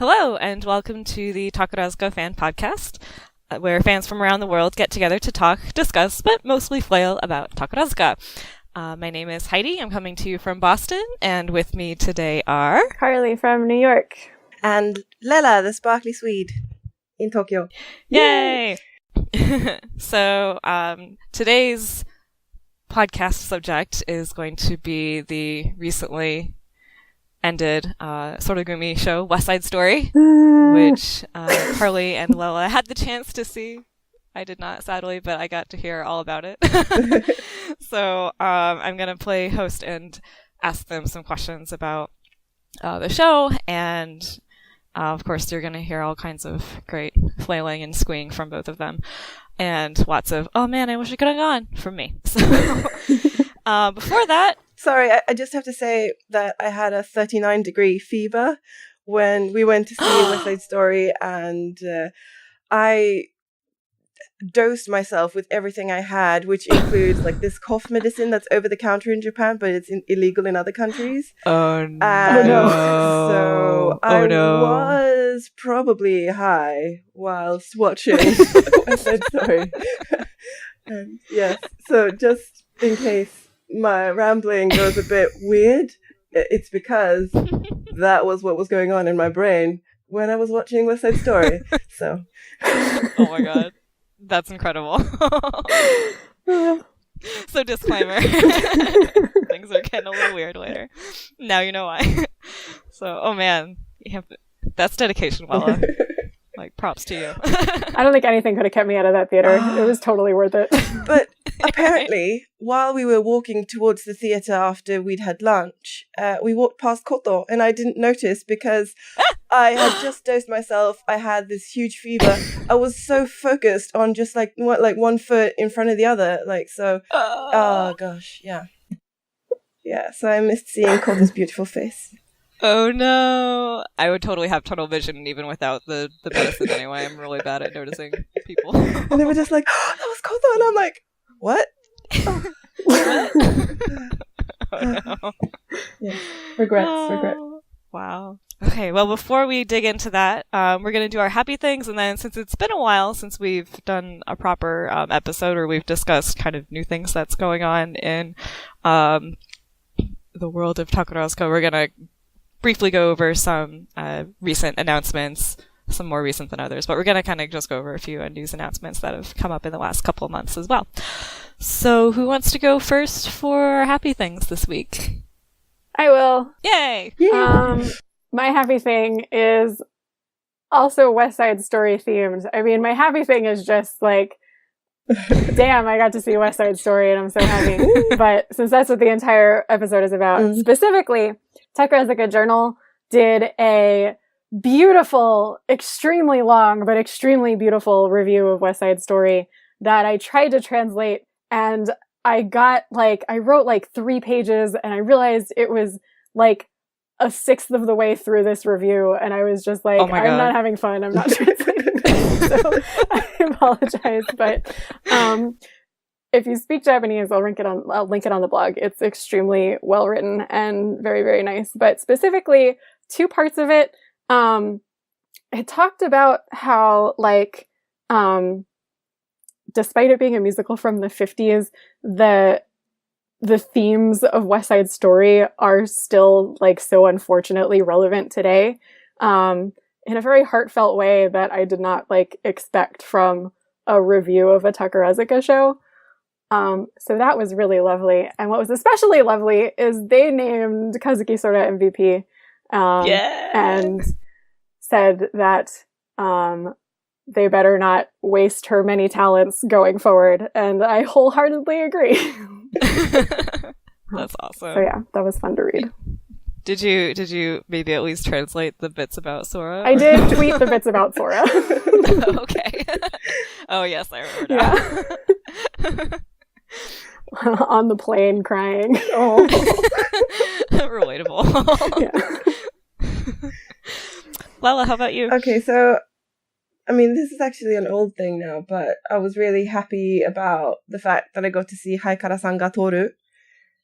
Hello, and welcome to the Takarazuka fan podcast, where fans from around the world get together to talk, discuss, but mostly flail about Takarazuka. My name is Heidi. I'm coming to you from Boston, and with me today are... Carly from New York. And Lella, the sparkly Swede, in Tokyo. Yay! So, today's podcast subject is going to be the recently ended Soragumi show, West Side Story, which Carly and Lella had the chance to see. I did not, sadly, but I got to hear all about it. So I'm going to play host and ask them some questions about the show, and of course you're going to hear all kinds of great flailing and squeeing from both of them, and lots of, oh man, I wish I could have gone, from me. So before that, sorry, I just have to say that I had a 39-degree fever when we went to see West Side Story, and I dosed myself with everything I had, which includes like this cough medicine that's over the counter in Japan, but it's illegal in other countries. Oh no! And so I was probably high whilst watching West Side Story. And yes, so just in case my rambling goes a bit weird, it's because that was what was going on in my brain when I was watching West Side Story. So, oh my god, that's incredible. So disclaimer, things are getting a little weird later. Now you know why. So, oh man, that's dedication, Lella. Like, props to you. I don't think anything could have kept me out of that theater. It was totally worth it. But apparently, while we were walking towards the theater after we'd had lunch, we walked past Koto, and I didn't notice because I had just dosed myself. I had this huge fever. I was so focused on just like one foot in front of the other. Like, so, oh gosh, yeah. Yeah, so I missed seeing Koto's beautiful face. Oh no! I would totally have tunnel vision even without the medicine anyway. I'm really bad at noticing people. And they were just like, oh, that was Koto! And I'm like, what? What? Oh no. Yeah. Regret. Wow. Okay, well, before we dig into that, we're going to do our happy things, and then since it's been a while since we've done a proper episode, or we've discussed kind of new things that's going on in the world of Takarazuka, we're going to briefly go over some recent announcements, some more recent than others, but we're going to kind of just go over a few news announcements that have come up in the last couple of months as well. So who wants to go first for happy things this week? I will. Yay! My happy thing is also West Side Story themed. I mean, my happy thing is just like, damn, I got to see West Side Story and I'm so happy. But since that's what the entire episode is about, specifically, Takarazuka Journal did a beautiful, extremely long, but extremely beautiful review of West Side Story that I tried to translate, and I wrote 3 pages, and I realized it was like a sixth of the way through this review, and I was just like, I'm not having fun, I'm not translating this, so I apologize, but if you speak Japanese, I'll link it on the blog. It's extremely well written and very, very nice. But specifically, 2 parts of it. It talked about how, despite it being a musical from the 50s, the themes of West Side Story are still so unfortunately relevant today, in a very heartfelt way that I did not expect from a review of a Takarazuka show. So that was really lovely. And what was especially lovely is they named Kazuki Sora MVP, and said that they better not waste her many talents going forward. And I wholeheartedly agree. That's awesome. So yeah, that was fun to read. Did you maybe at least translate the bits about Sora? I did tweet the bits about Sora. Okay. Oh yes, I remember now. Yeah. On the plane crying. Oh. Relatable. Yeah. Lella, how about you? Okay, so I mean, this is actually an old thing now, but I was really happy about the fact that I got to see Haikara-san ga Toru.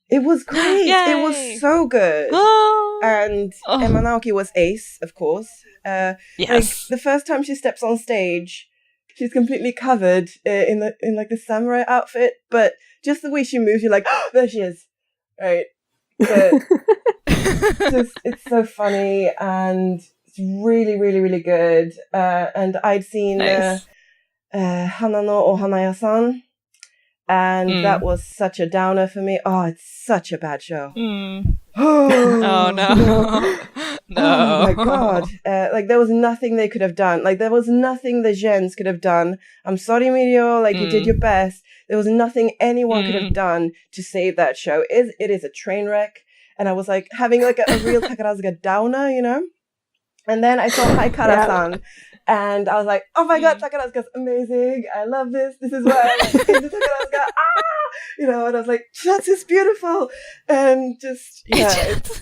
It was great. Yay! It was so good. And Emma Naoki was ace, of course. Like Yes. the first time she steps on stage, she's completely covered in like the samurai outfit, but just the way she moves, you're like, oh, there she is, right? But it's so funny and it's really, really, really good. And I'd seen Nice. Hana no Ohanaya-san, and that was such a downer for me. Oh, it's such a bad show. Oh no. No. Oh my god. Like there was nothing they could have done. Like there was nothing the gens could have done. I'm sorry, Mirio, like you did your best. There was nothing anyone could have done to save that show. It is a train wreck. And I was like having like a real Takarazuka downer, you know? And then I saw Haikara-san. And I was like, oh my god, Takarazuka's amazing. I love this. This is why I like into Takarazuka. You know, and I was like, that's just beautiful. And just, it's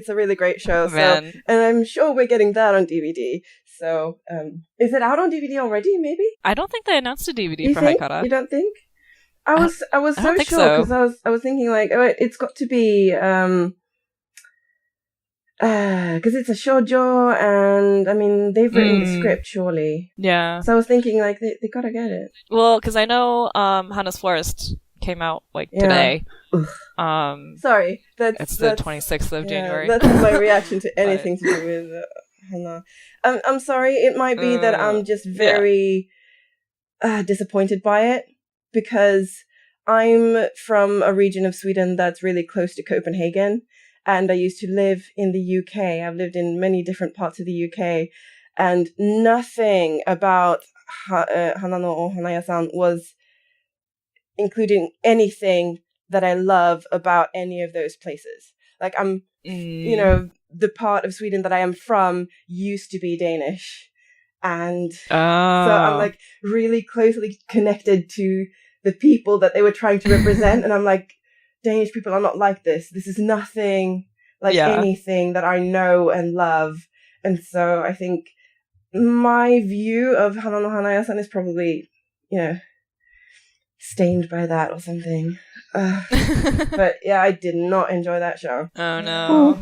a really great show. Man. So, and I'm sure we're getting that on DVD. So, is it out on DVD already, maybe? I don't think they announced a DVD You for think? Haikara. You don't think? I was so think sure because so. I was thinking like, oh, it's got to be, because it's a shoujo, and I mean they've written the script surely. Yeah. So I was thinking like they gotta get it. Well, because I know Hana's Florist came out like today. Sorry, It's the 26th of January. That's my reaction to anything to do with Hana. I'm sorry. It might be that I'm just very disappointed by it because I'm from a region of Sweden that's really close to Copenhagen. And I used to live in the UK. I've lived in many different parts of the UK. And nothing about Hana no Ohanaya-san was including anything that I love about any of those places. Like I'm, you know, the part of Sweden that I am from used to be Danish. And so I'm like really closely connected to the people that they were trying to represent. And I'm like, Danish people are not like this. This is nothing like anything that I know and love. And so I think my view of Hana no Hanaya-san is probably, you know, stained by that or something. But yeah, I did not enjoy that show. Oh no.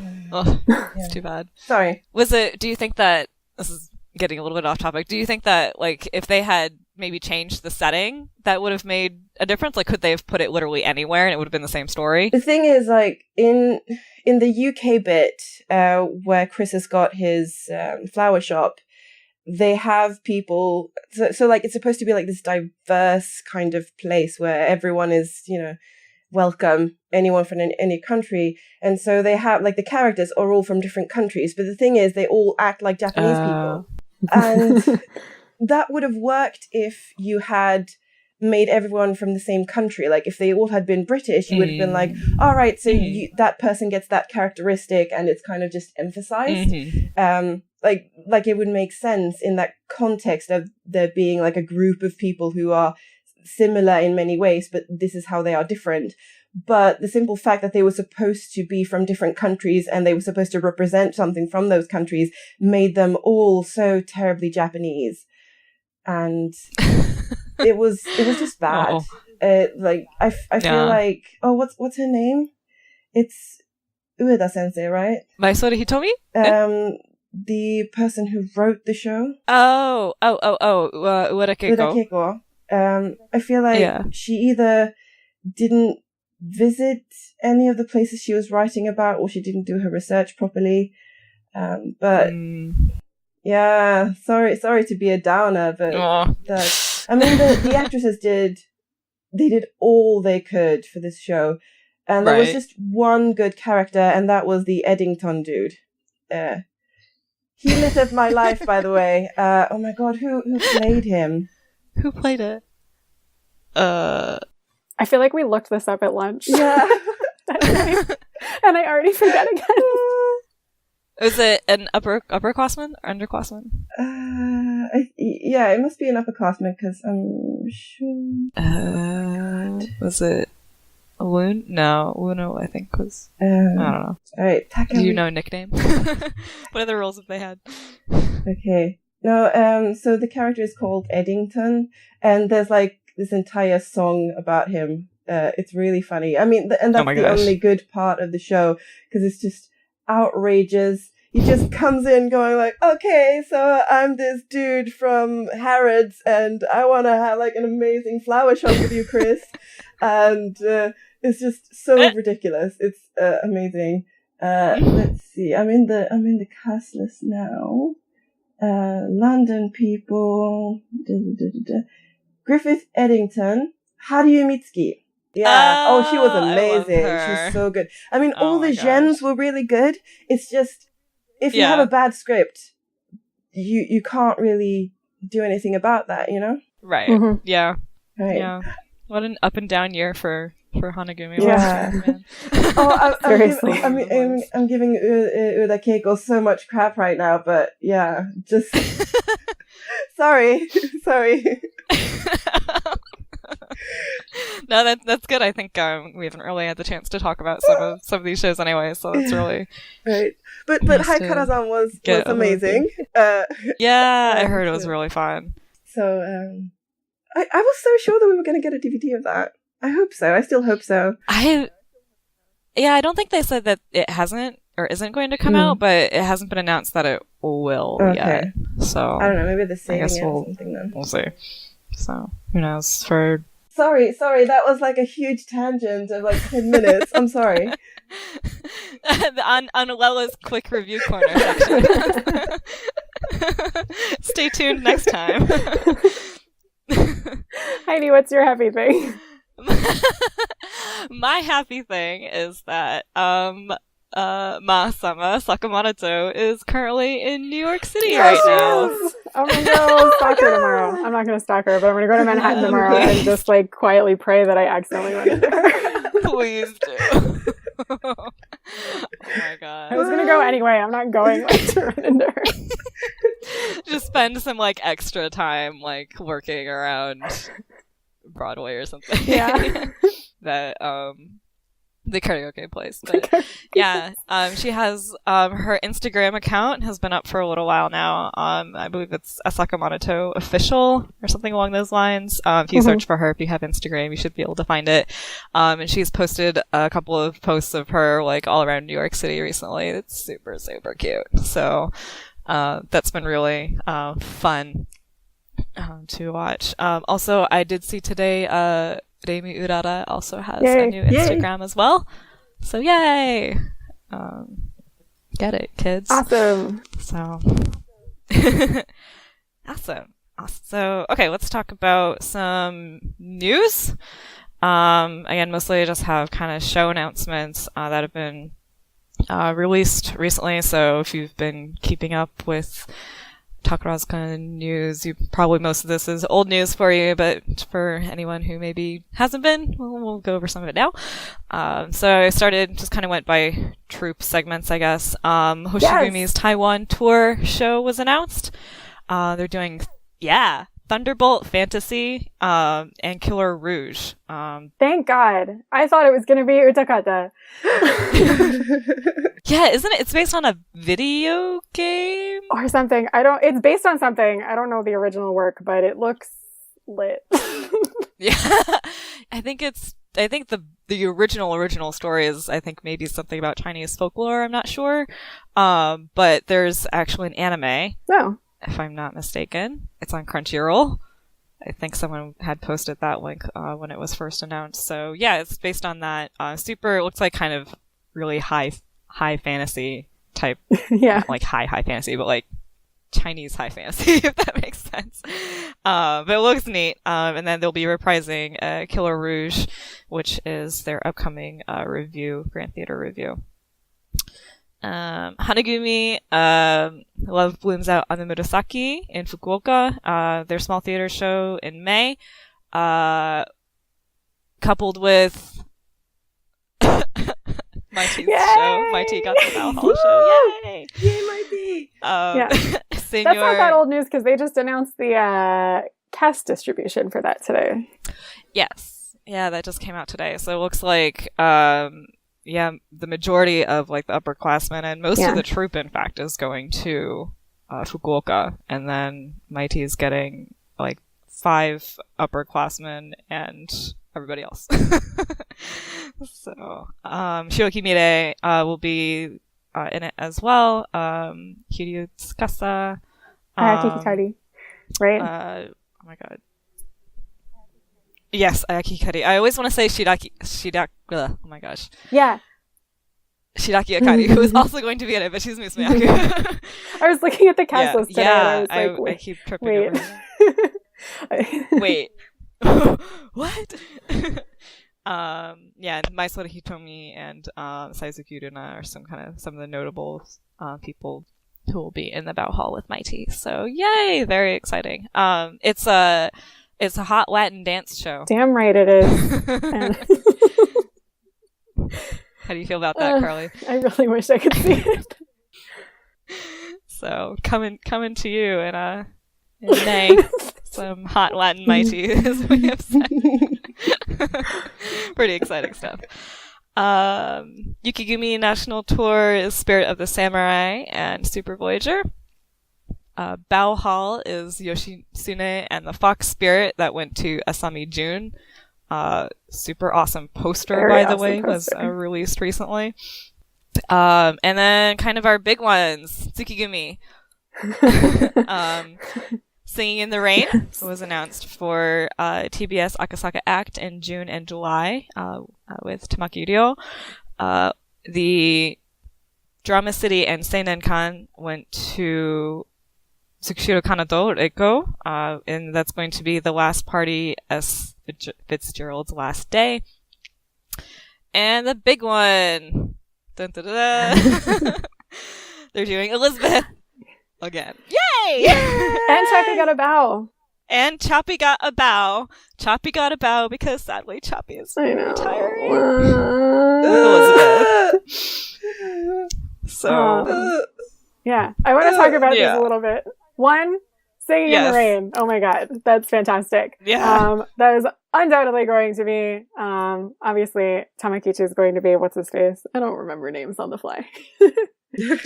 It's too bad. Sorry. Do you think that, this is getting a little bit off topic, do you think that like if they had maybe changed the setting, that would have made a difference? Like could they have put it literally anywhere and it would have been the same story? The thing is, like in the UK bit where Chris has got his flower shop, they have people, so like it's supposed to be like this diverse kind of place where everyone is, you know, welcome, anyone from any country. And so they have like the characters are all from different countries, but the thing is they all act like Japanese people. And that would have worked if you had made everyone from the same country. Like if they all had been British, you would have been like, all right, so that person gets that characteristic and it's kind of just emphasized. Like it would make sense in that context of there being like a group of people who are similar in many ways, but this is how they are different. But the simple fact that they were supposed to be from different countries and they were supposed to represent something from those countries made them all so terribly Japanese. And it was just bad. Like I feel like, what's her name? It's Ueda Sensei, right? Maesori Hitomi? The person who wrote the show. Ueda Keiko. I feel like she either didn't visit any of the places she was writing about or she didn't do her research properly. But yeah, sorry to be a downer, but I mean the actresses did all they could for this show. And there was just one good character, and that was the Eddington dude. He lit up my life, by the way. Oh my god, who played him? Who played it? I feel like we looked this up at lunch. Yeah. And I already forget again. Was it an upperclassman or underclassman? Yeah, it must be an upperclassman because I'm sure. Was it Loon? No, Luno I think was. I don't know. All right, do you know a nickname? What other roles have they had? Okay. No, so the character is called Eddington, and there's like this entire song about him It's really funny. I mean, and that's the only good part of the show, because it's just outrageous. He just comes in going like, okay, so I'm this dude from Harrods, and I want to have like an amazing flower shop with you, Chris. And it's just so ridiculous. It's amazing. Let's see. I'm in the cast list now. London people. Griffith Eddington. Haruyu Mitsuki. Yeah. She was amazing. She was so good. I mean, all the gens were really good. It's just, if you have a bad script, you can't really do anything about that, you know? Right. Mm-hmm. Yeah. Right. Yeah. What an up and down year for Hanagumi. Yeah. Seriously. I'm giving Uda Keiko so much crap right now, but yeah, just sorry. No, that's good. I think we haven't really had the chance to talk about some of these shows anyway, so that's really right. But Haikara-san was amazing. I heard it was really fun. So I was so sure that we were going to get a DVD of that. I hope so. I still hope so. I don't think they said that it hasn't or isn't going to come out, but it hasn't been announced that it will yet. So I don't know. Maybe they're saving it or something then. We'll see. So who knows? Sorry, that was like a huge tangent of like 10 minutes. I'm sorry. on Lella's quick review corner section. Stay tuned next time. Heidi, what's your happy thing? My happy thing is that Ma-sama Sakamoto is currently in New York City right now. I'm gonna go stalk her tomorrow. I'm not gonna stalk her, but I'm gonna go to Manhattan tomorrow and just like quietly pray that I accidentally run into her. Please do. Oh my god. I was gonna go anyway. I'm not going like to run into her. Just spend some like extra time like working around Broadway or something. Yeah. That the karaoke place. But yeah, she has her Instagram account has been up for a little while now. I believe it's a Sakamoto official or something along those lines. If you search for her, if you have Instagram, you should be able to find it. And she's posted a couple of posts of her like all around New York City recently. It's super, super cute. So that's been really fun to watch. Also, I did see today Reimi Urara also has a new Instagram as well. So yay! Get it, kids. Awesome. So awesome. So okay, let's talk about some news. Again, mostly I just have kind of show announcements that have been released recently. So if you've been keeping up with Takarazuka news, most of this is old news for you, but for anyone who maybe hasn't been, we'll go over some of it now. So I just kind of went by troop segments, I guess. Hoshigumi's Taiwan tour show was announced. They're doing, Thunderbolt Fantasy, and Killer Rouge. Thank God. I thought it was going to be Utakata. Yeah, isn't it? It's based on a video game? Or something. It's based on something. I don't know the original work, but it looks lit. Yeah. I think the original story is, I think maybe something about Chinese folklore, I'm not sure. But there's actually an anime. Oh. If I'm not mistaken. It's on Crunchyroll. I think someone had posted that link when it was first announced. So yeah, it's based on that. It looks like kind of really high fantasy type. Yeah. Like high fantasy, but like Chinese high fantasy, if that makes sense. But it looks neat. And then they'll be reprising Killer Rouge, which is their upcoming Grand Theater review. Hanagumi, Love Blooms Out on the Murasaki in Fukuoka, their small theater show in May, coupled with Mighty's show. Mighty got the Valhalla show. Yay! Yay, Mighty! Senior... That's not that old news because they just announced the cast distribution for that today. Yes. Yeah, that just came out today. So it looks like the majority of like the upperclassmen and most of the troupe, in fact, is going to Fukuoka, and then Mighty is getting like 5 upperclassmen and everybody else. So, Shioki Mire will be in it as well. Kiryu Tsukasa. Ayaki Hikari, right? Oh my god. Yes, Ayaki Hikari. I always want to say oh my gosh. Yeah. Shiraki Akari, who is also going to be in it, but she's Musumeyaku. I was looking at the cast list today. Yeah, and I was like, I keep tripping over. Wait. What? Yeah, Maisora Hitomi and Saizuki Uruna are some of the notable people who will be in the Bow Hall with Mighty. So yay, very exciting. It's a hot Latin dance show. Damn right it is. How do you feel about that, Carly? I really wish I could see it. So coming to you in May, some hot Latin Mighty, as we have said. Pretty exciting stuff. Yukigumi National Tour is Spirit of the Samurai and Super Voyager. Bow Hall is Yoshitsune and the Fox Spirit that went to Asami June. Super awesome poster, Very by the awesome way, poster. was released recently. And then kind of our big ones, Tsukigumi. Singing in the Rain was announced for TBS Akasaka Act in June and July with Tamaki Ryo. The Drama City and Seinenkan went to Tsukushiro Kanado Reiko, and that's going to be the last party as Fitzgerald's last day. And the big one, dun, dun, dun, dun. They're doing Elizabeth again. Yay! And Chappie got a bow. And Choppy got a bow. Choppy got a bow because sadly Choppy is retiring. Elizabeth. So yeah, I want to talk about these a little bit. One, Singing in the Rain. Oh my god, that's fantastic. Yeah. That is undoubtedly going to be, obviously, Tamakichi is going to be, what's his face? I don't remember names on the fly.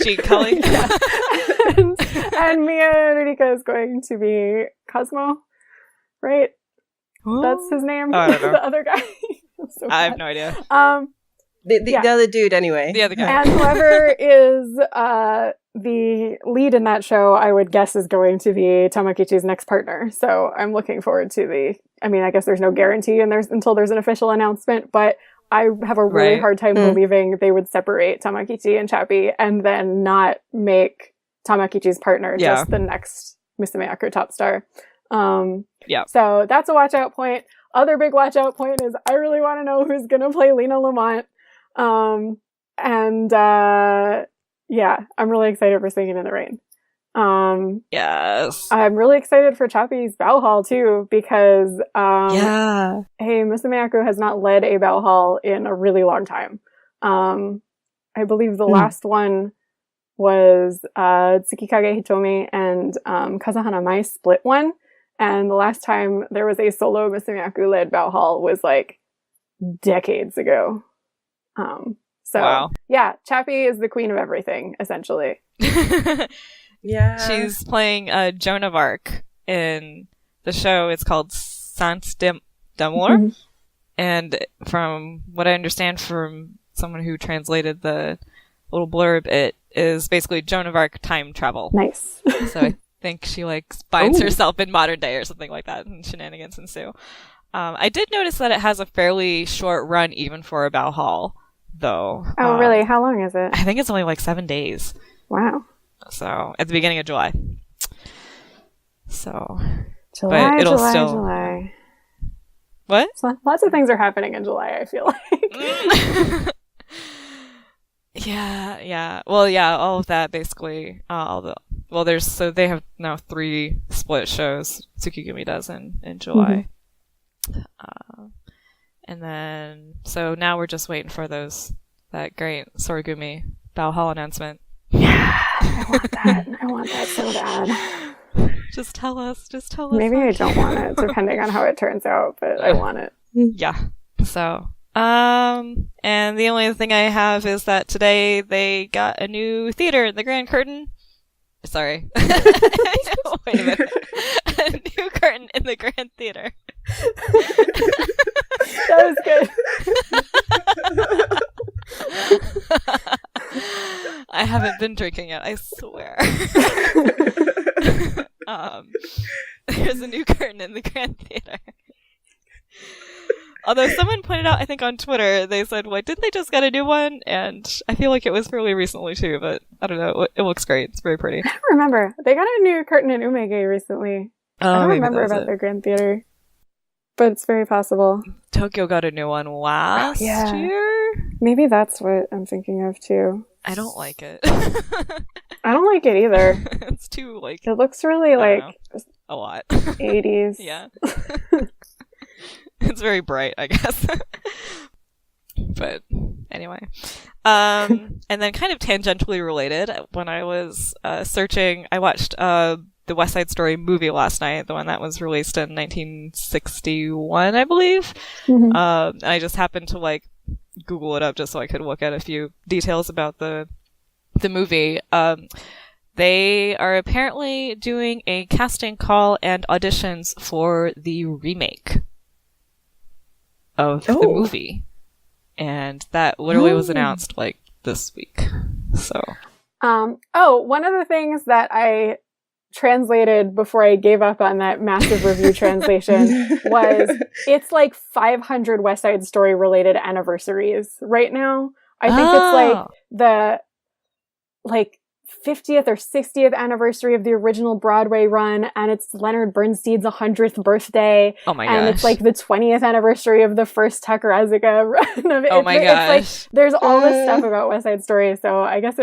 Gene Cully. Yeah. and Mia Rurika is going to be Cosmo, right? Ooh. That's his name? Oh, I don't know. The other guy. So I have no idea. The other dude, anyway. The other guy. And whoever is the lead in that show, I would guess is going to be Tamakichi's next partner. So I'm looking forward to I guess there's no guarantee until there's an official announcement, but I have a really hard time believing they would separate Tamakichi and Chappie and then not make Tamakichi's partner just the next Musumeyaku top star. So that's a watch out point. Other big watch out point is I really want to know who's going to play Lena Lamont. I'm really excited for Singing in the Rain. Yes. I'm really excited for Chappie's Bow Hall too, because Musumeyaku has not led a Bow Hall in a really long time. I believe the last one was Tsukikage Hitomi and Kazahana Mai split one, and the last time there was a solo Musumeyaku led Bow Hall was like decades ago. Chappie is the queen of everything, essentially. Yeah. She's playing Joan of Arc in the show. It's called Sans d'Amour. And from what I understand from someone who translated the little blurb, it is basically Joan of Arc time travel. Nice. So I think she finds herself in modern day or something like that, and shenanigans ensue. I did notice that it has a fairly short run even for a Bow Hall, though. Oh, really? How long is it? I think it's only 7 days. Wow. So, at the beginning of July. So, July. What? So lots of things are happening in July, I feel like. Yeah. Well, yeah, all of that basically. They have now 3 split shows. Tsukigumi does in July. And then, so now we're just waiting for that great Soragumi Bow Hall announcement. Yeah, I want that so bad. Just tell us. Maybe I don't want it, depending on how it turns out, but I want it. Yeah. So, and the only thing I have is that today they got a new theater in the Grand Curtain. Sorry. Wait a minute. A new curtain in the Grand Theater. been drinking it, I swear. There's a new curtain in the Grand Theater. Although someone pointed out, I think on Twitter, they said, "What, didn't they just get a new one?" And I feel like it was fairly recently too, but I don't know. It looks great. It's very pretty. I don't remember. They got a new curtain in Umege recently. I don't remember about their Grand Theater, but it's very possible. Tokyo got a new one last year. Maybe that's what I'm thinking of too. I don't like it. I don't like it either. It's too like. It looks really like a lot 80s. Yeah. It's very bright, I guess. But anyway. And then kind of tangentially related, when I was searching, I watched the West Side Story movie last night, the one that was released in 1961, I believe. Mm-hmm. And I just happened to like Google it up just so I could look at a few details about the movie. They are apparently doing a casting call and auditions for the remake of the movie. And that literally was announced like this week. So one of the things that I translated before I gave up on that massive review translation was it's like 500 West Side Story related anniversaries right now. I think it's like the 50th or 60th anniversary of the original Broadway run, and it's Leonard Bernstein's 100th birthday. Oh my gosh. And it's like the 20th anniversary of the first Takarazuka run of it. Oh my gosh. It's like, there's all this stuff about West Side Story, so I guess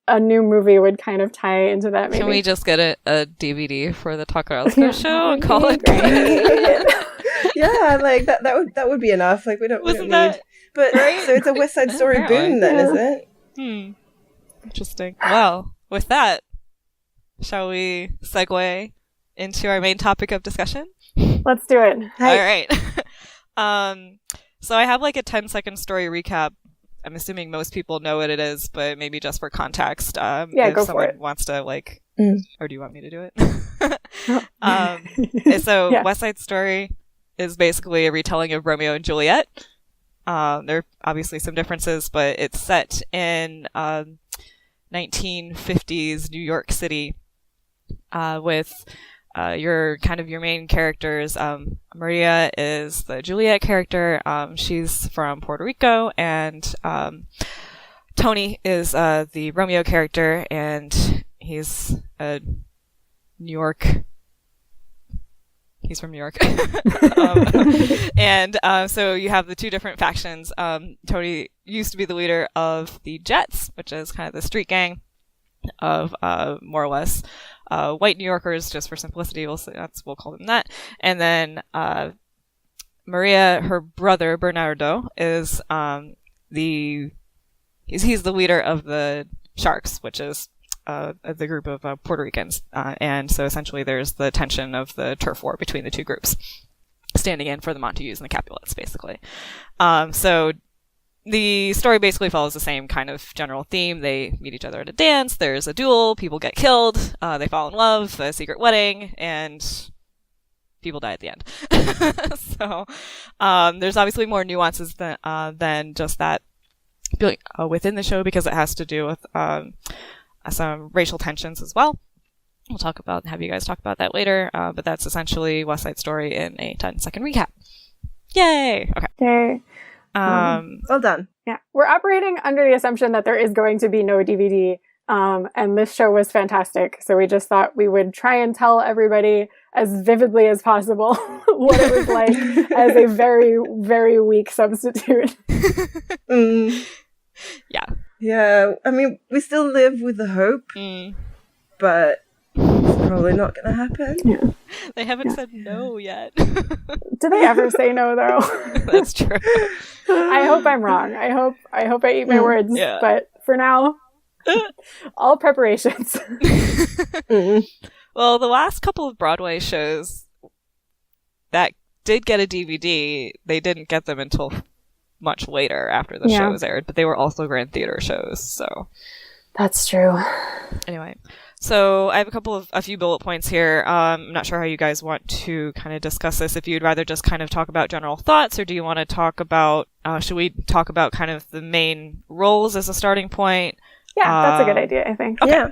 a new movie would kind of tie into that, maybe. Can we just get a DVD for the Takarazuka show and call it great? Yeah, like that would be enough. Like we don't need. But right? So it's a West Side Story boom then, is it? Interesting. Well, with that, shall we segue into our main topic of discussion? Let's do it. All right. So I have like a 10-second story recap. I'm assuming most people know what it is, but maybe just for context, if go someone for it. wants to like, or do you want me to do it? So West Side Story is basically a retelling of Romeo and Juliet. There are obviously some differences, but it's set in 1950s New York City with your main characters. Maria is the Juliet character. She's from Puerto Rico, and Tony is the Romeo character, and he's a New York. He's from New York. So you have the two different factions. Tony used to be the leader of the Jets, which is kind of the street gang of more or less white New Yorkers, just for simplicity. We'll call them that. And then Maria, her brother Bernardo, is he's the leader of the Sharks, which is the group of Puerto Ricans. And so essentially there's the tension of the turf war between the two groups, standing in for the Montagues and the Capulets, basically. So the story basically follows the same kind of general theme. They meet each other at a dance, there's a duel, people get killed, they fall in love, a secret wedding, and people die at the end. So there's obviously more nuances than just that within the show, because it has to do with some racial tensions as well. We'll have you guys talk about that later, but that's essentially West Side Story in a 10-second recap. Yay! Okay. Yay. Well done. Yeah. We're operating under the assumption that there is going to be no DVD, and this show was fantastic, so we just thought we would try and tell everybody as vividly as possible what it was like as a very, very weak substitute. Yeah. Yeah, I mean, we still live with the hope, but it's probably not going to happen. Yeah. They haven't said no yet. Do they ever say no, though? That's true. I hope I'm wrong. I hope I eat my words. Yeah. But for now, all preparations. Well, the last couple of Broadway shows that did get a DVD, they didn't get them until much later after the show was aired, but they were also Grand Theater shows, so. That's true. Anyway, so I have a few bullet points here. I'm not sure how you guys want to kind of discuss this, if you'd rather just kind of talk about general thoughts, or do you want to talk about, should we talk about kind of the main roles as a starting point? Yeah, that's a good idea, I think. Okay. Yeah.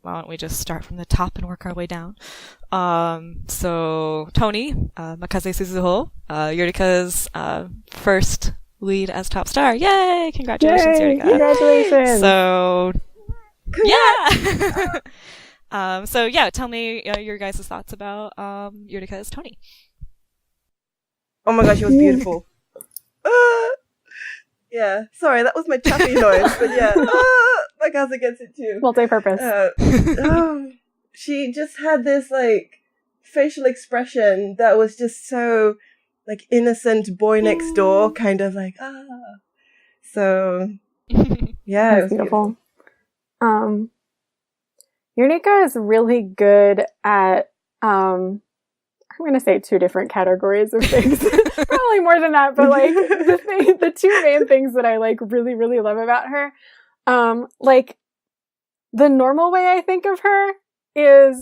Why don't we just start from the top and work our way down? So Tony, Makaze Suzuho, Yurika's first lead as top star. Yay! Congratulations, Yay! Yurika. Congratulations. So yeah. So yeah, tell me your guys' thoughts about Yurika as Tony. Oh my gosh, it was beautiful. Yeah, sorry, that was my chappy noise, but yeah, my cousin gets it too. Multi-purpose. She just had this like facial expression that was just so like innocent boy next door, kind of like So yeah, it was beautiful. Yunika is really good at I'm going to say two different categories of things. Probably more than that, but like the two main things that I like really, really love about her. Like the normal way I think of her is,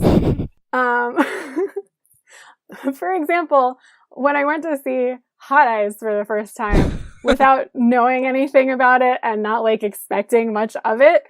for example, when I went to see Hot Eyes for the first time without knowing anything about it and not like expecting much of it,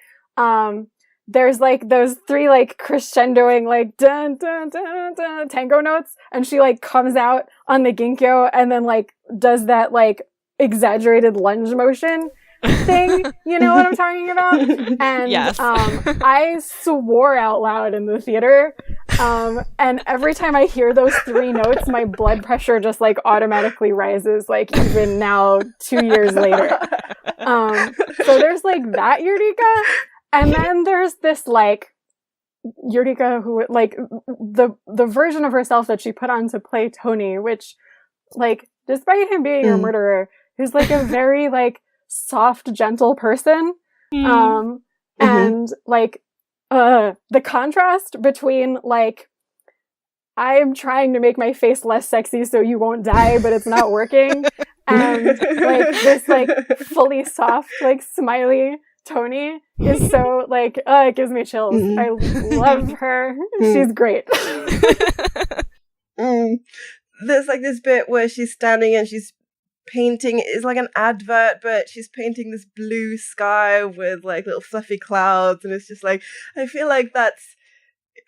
there's like those three like crescendoing like dun dun dun dun tango notes, and she like comes out on the ginkgo and then like does that like exaggerated lunge motion thing. You know what I'm talking about? And yes. I swore out loud in the theater. And every time I hear those three notes, my blood pressure just like automatically rises, like even now 2 years later. So there's like that Yurika. And then there's this, like, Yurika who, like, the version of herself that she put on to play Tony, which, like, despite him being a murderer, is, like, a very, like, soft, gentle person. And, like, the contrast between, like, I'm trying to make my face less sexy so you won't die, but it's not working, and, like, this, like, fully soft, like, smiley Tony is so like it gives me chills. I love her. She's great. There's like this bit where she's standing and she's painting. It's like an advert, but she's painting this blue sky with like little fluffy clouds, and it's just like I feel like that's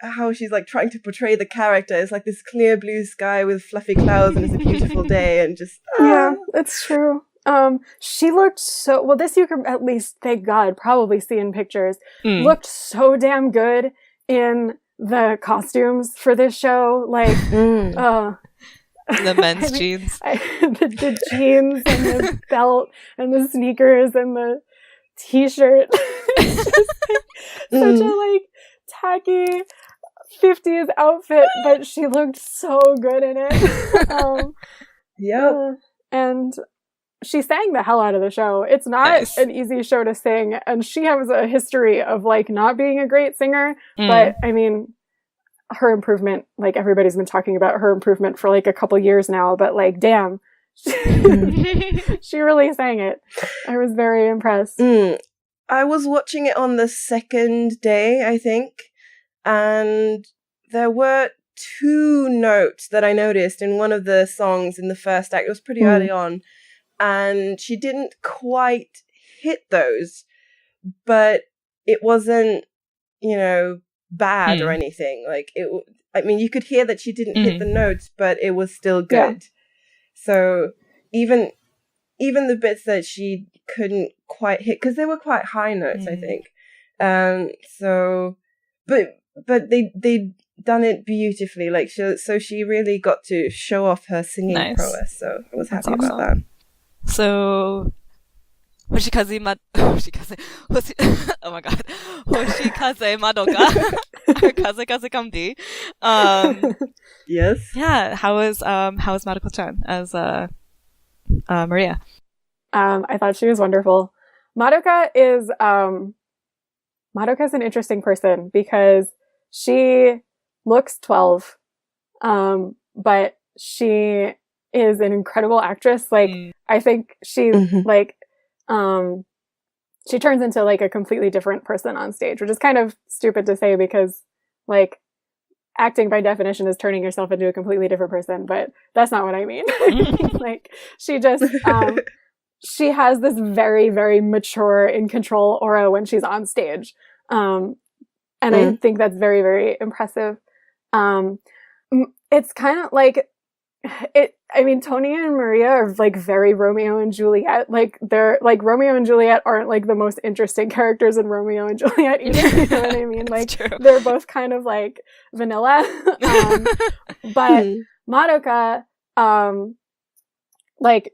how she's like trying to portray the character. It's like this clear blue sky with fluffy clouds, and it's a beautiful day, and just yeah, it's true. She looked so well. This you can at least, thank God, probably see in pictures. Looked so damn good in the costumes for this show. Like, the men's jeans, the jeans and the belt and the sneakers and the t-shirt. It's just like, such a like tacky 50s outfit, but she looked so good in it. And she sang the hell out of the show. It's not an easy show to sing, and she has a history of like not being a great singer, but I mean, her improvement, like everybody's been talking about her improvement for like a couple years now, but like damn, she really sang it. I was very impressed. I was watching it on the second day, I think, and there were 2 notes that I noticed in one of the songs in the first act. It was pretty early on. And she didn't quite hit those, but it wasn't, you know, bad or anything. Like I mean, you could hear that she didn't hit the notes, but it was still good. Yeah. So even the bits that she couldn't quite hit, because they were quite high notes, I think. So, but they done it beautifully. Like so she really got to show off her singing prowess. So I was happy about that. So, Hoshikaze oh my god, Hoshikaze Madoka, or Kaze Kamdi. Yes. Yeah. How is Madoka-chan as Maria? I thought she was wonderful. Madoka is an interesting person because she looks 12, but she is an incredible actress. Like, I think she's like, she turns into like a completely different person on stage, which is kind of stupid to say because like acting by definition is turning yourself into a completely different person, but that's not what I mean. Like, she just, she has this very, very mature, in control aura when she's on stage. And I think that's very, very impressive. It's kind of like Tony and Maria are like very Romeo and Juliet. Like they're like Romeo and Juliet aren't like the most interesting characters in Romeo and Juliet either. You know what I mean? Like they're both kind of like vanilla. But Madoka, like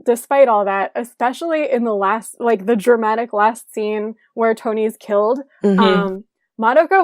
despite all that, especially in the last, like the dramatic last scene where Tony's killed, Madoka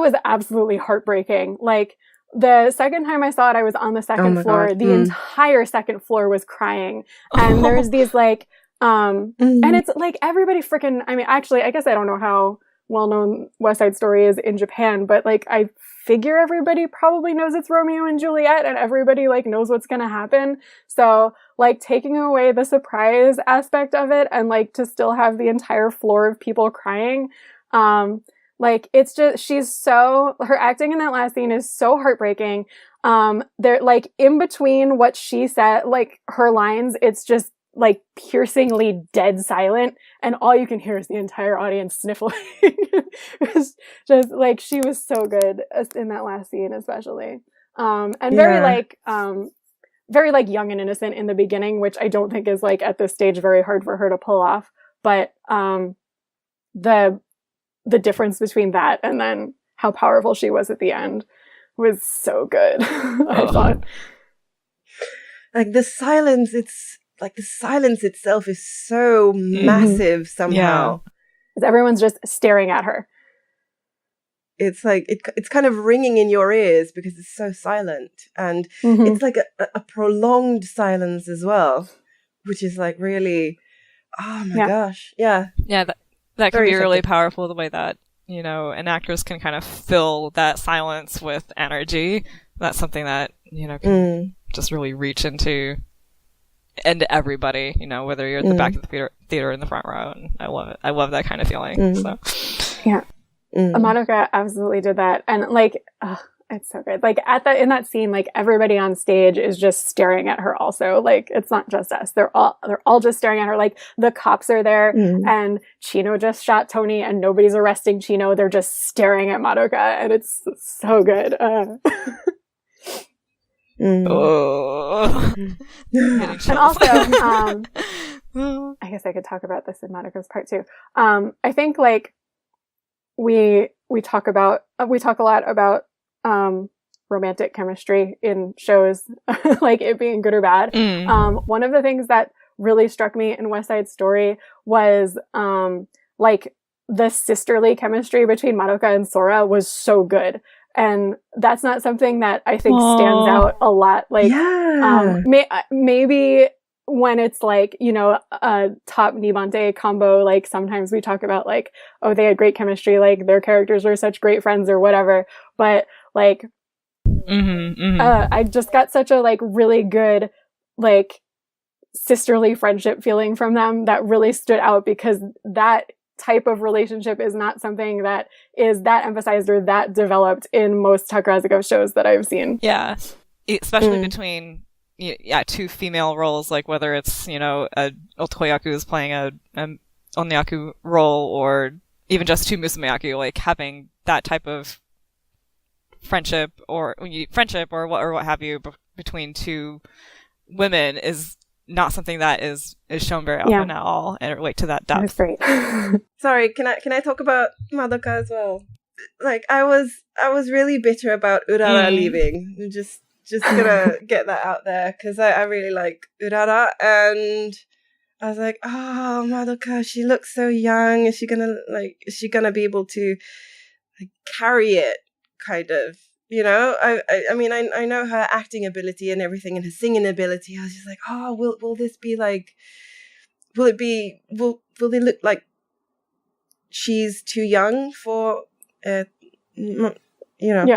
was absolutely heartbreaking. Like the second time I saw it, I was on the second floor. God. The entire second floor was crying. And there's these like, and it's like everybody freaking, I mean, actually, I guess I don't know how well-known West Side Story is in Japan, but like I figure everybody probably knows it's Romeo and Juliet and everybody like knows what's going to happen. So like taking away the surprise aspect of it and like to still have the entire floor of people crying, like it's just, her acting in that last scene is so heartbreaking. They're like in between what she said, like her lines, it's just like piercingly dead silent, and all you can hear is the entire audience sniffling. It was just like, she was so good in that last scene, especially. And very like young and innocent in the beginning, which I don't think is like at this stage very hard for her to pull off. But the difference between that and then how powerful she was at the end was so good. I thought. Like the silence itself is so massive somehow. Yeah. Everyone's just staring at her. It's like, it's kind of ringing in your ears because it's so silent. And it's like a prolonged silence as well, which is like really, oh my gosh. Yeah. Yeah, that can be really powerful, the way that, you know, an actress can kind of fill that silence with energy. That's something that, you know, can just really reach into everybody, you know, whether you're at the back of the theater or in the front row. And I love it. I love that kind of feeling. So, yeah. Madoka absolutely did that. And like, it's so good. Like in that scene, like everybody on stage is just staring at her also. Like it's not just us. They're all just staring at her. Like the cops are there and Chino just shot Tony and nobody's arresting Chino. They're just staring at Madoka and it's so good. And also, I guess I could talk about this in Madoka's part too. I think like we talk a lot about romantic chemistry in shows, like it being good or bad. One of the things that really struck me in West Side Story was like the sisterly chemistry between Madoka and Sora was so good. And that's not something that I think stands out a lot. Like, maybe when it's like, you know, a top Nibante combo, like sometimes we talk about like, oh, they had great chemistry, like their characters were such great friends or whatever. But like, I just got such a like really good, like sisterly friendship feeling from them that really stood out, because that type of relationship is not something that is that emphasized or that developed in most Takarazuka shows that I've seen. Yeah, especially between two female roles, like whether it's, you know, a otoyaku is playing a onyaku role, or even just two musumeyaku, like having that type of friendship or what have you between two women is not something that is shown very often at all, and relate to that depth. That's great. Sorry, can I talk about Madoka as well? Like I was really bitter about Urara leaving. I'm just gonna get that out there, because I really like Urara, and I was like, oh, Madoka, she looks so young. Is she gonna be able to like carry it, kind of? You know, I mean, I know her acting ability and everything, and her singing ability. I was just like, oh, will this be like, will they look like she's too young for, you know,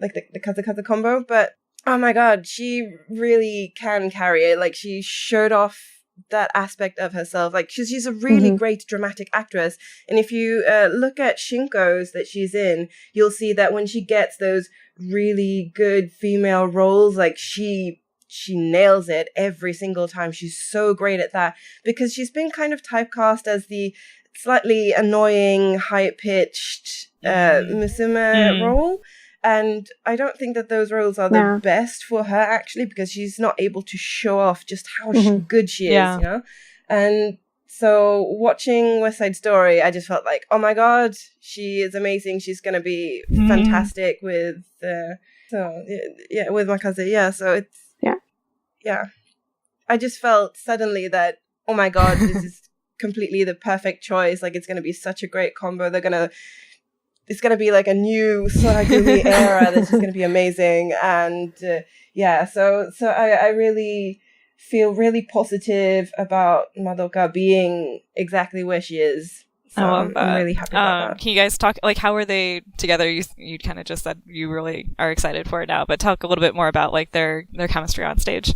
like the kaza combo? But oh my god, she really can carry it. Like she showed off that aspect of herself. Like she's a really great dramatic actress, and if you look at Shinko's that she's in, you'll see that when she gets those really good female roles, like she she nails it every single time. She's so great at that because she's been kind of typecast as the slightly annoying, high-pitched Musume role. And I don't think that those roles are the best for her, actually, because she's not able to show off just how good she is, you know? And so watching West Side Story, I just felt like, oh my god, she is amazing. She's going to be fantastic with, with Makaze. Yeah, so it's, I just felt suddenly that, oh my god, this is completely the perfect choice. Like, it's going to be such a great combo. It's going to be like a new Soragumi era that's just going to be amazing. And so I really feel really positive about Madoka being exactly where she is. So I love that. I'm really happy about that. Can you guys talk, like, how are they together? You kind of just said you really are excited for it now, but talk a little bit more about, like, their chemistry on stage.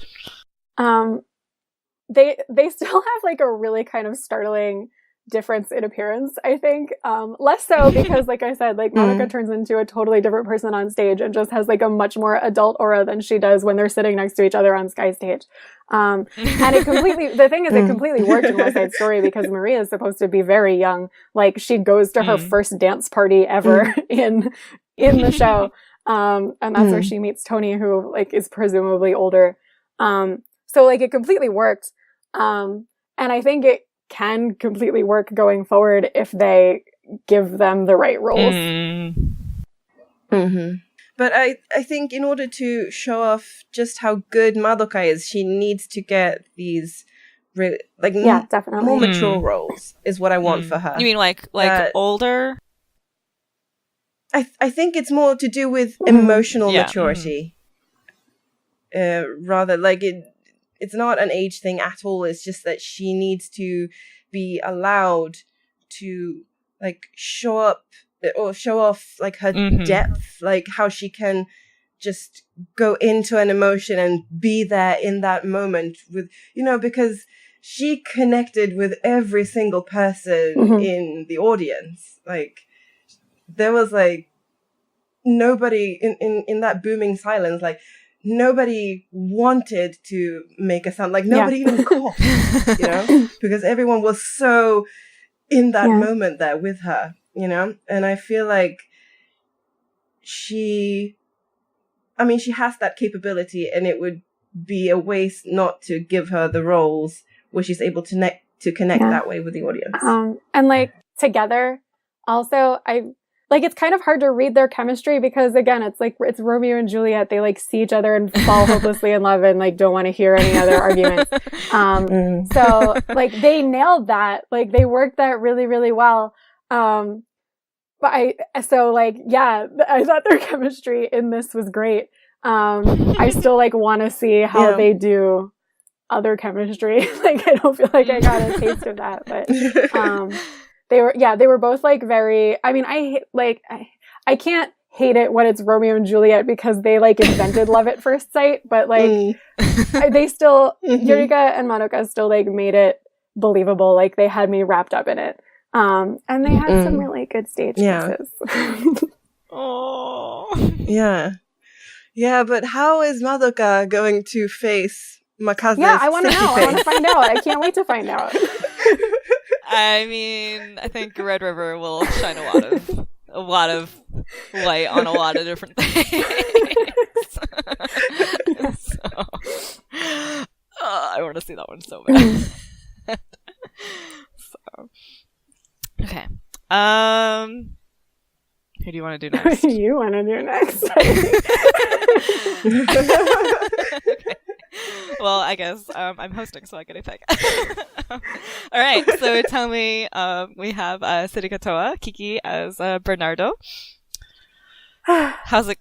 They still have, like, a really kind of startling difference in appearance, I think. Less so because, like I said, like, Madoka turns into a totally different person on stage and just has, like, a much more adult aura than she does when they're sitting next to each other on Sky Stage. And it completely worked in West Side Story because Maria is supposed to be very young. Like, she goes to her first dance party ever in the show. And that's where she meets Tony, who, like, is presumably older. So, like, it completely worked. And I think it can completely work going forward if they give them the right roles. But I think in order to show off just how good Madoka is, she needs to get these definitely more mature roles is what I want for her. You mean like older? I think it's more to do with emotional maturity. Rather, like, it's not an age thing at all. It's just that she needs to be allowed to, like, show up or show off, like, her depth, like how she can just go into an emotion and be there in that moment with, you know, because she connected with every single person in the audience. Like, there was, like, nobody in that booming silence, like, nobody wanted to make a sound, like, nobody even coughed, you know, because everyone was so in that moment there with her, you know. And I feel like she has that capability, and it would be a waste not to give her the roles where she's able to connect that way with the audience. And, like, together also, it's kind of hard to read their chemistry because, again, it's Romeo and Juliet. They, like, see each other and fall hopelessly in love and, like, don't want to hear any other arguments. So, like, they nailed that. Like, they worked that really, really well. I thought their chemistry in this was great. I still, like, want to see how they do other chemistry. Like, I don't feel like I got a taste of that, but they were both, like, very, I mean, I can't hate it when it's Romeo and Juliet because they, like, invented love at first sight, but, like, they still, Yurika and Madoka still, like, made it believable. Like, they had me wrapped up in it. And they had some really good stage pieces. Oh. Yeah, but how is Madoka going to face Makaze's I want to know. face? I want to find out. I can't wait to find out. I mean, I think Red River will shine a lot of light on a lot of different things. I want to see that one so bad. Okay. Who do you want to do next? What do you want to do next? Okay. Well, I guess I'm hosting, so I get a pick. All right, so tell me, we have Sirika Toa, Kiki as Bernardo. How's it?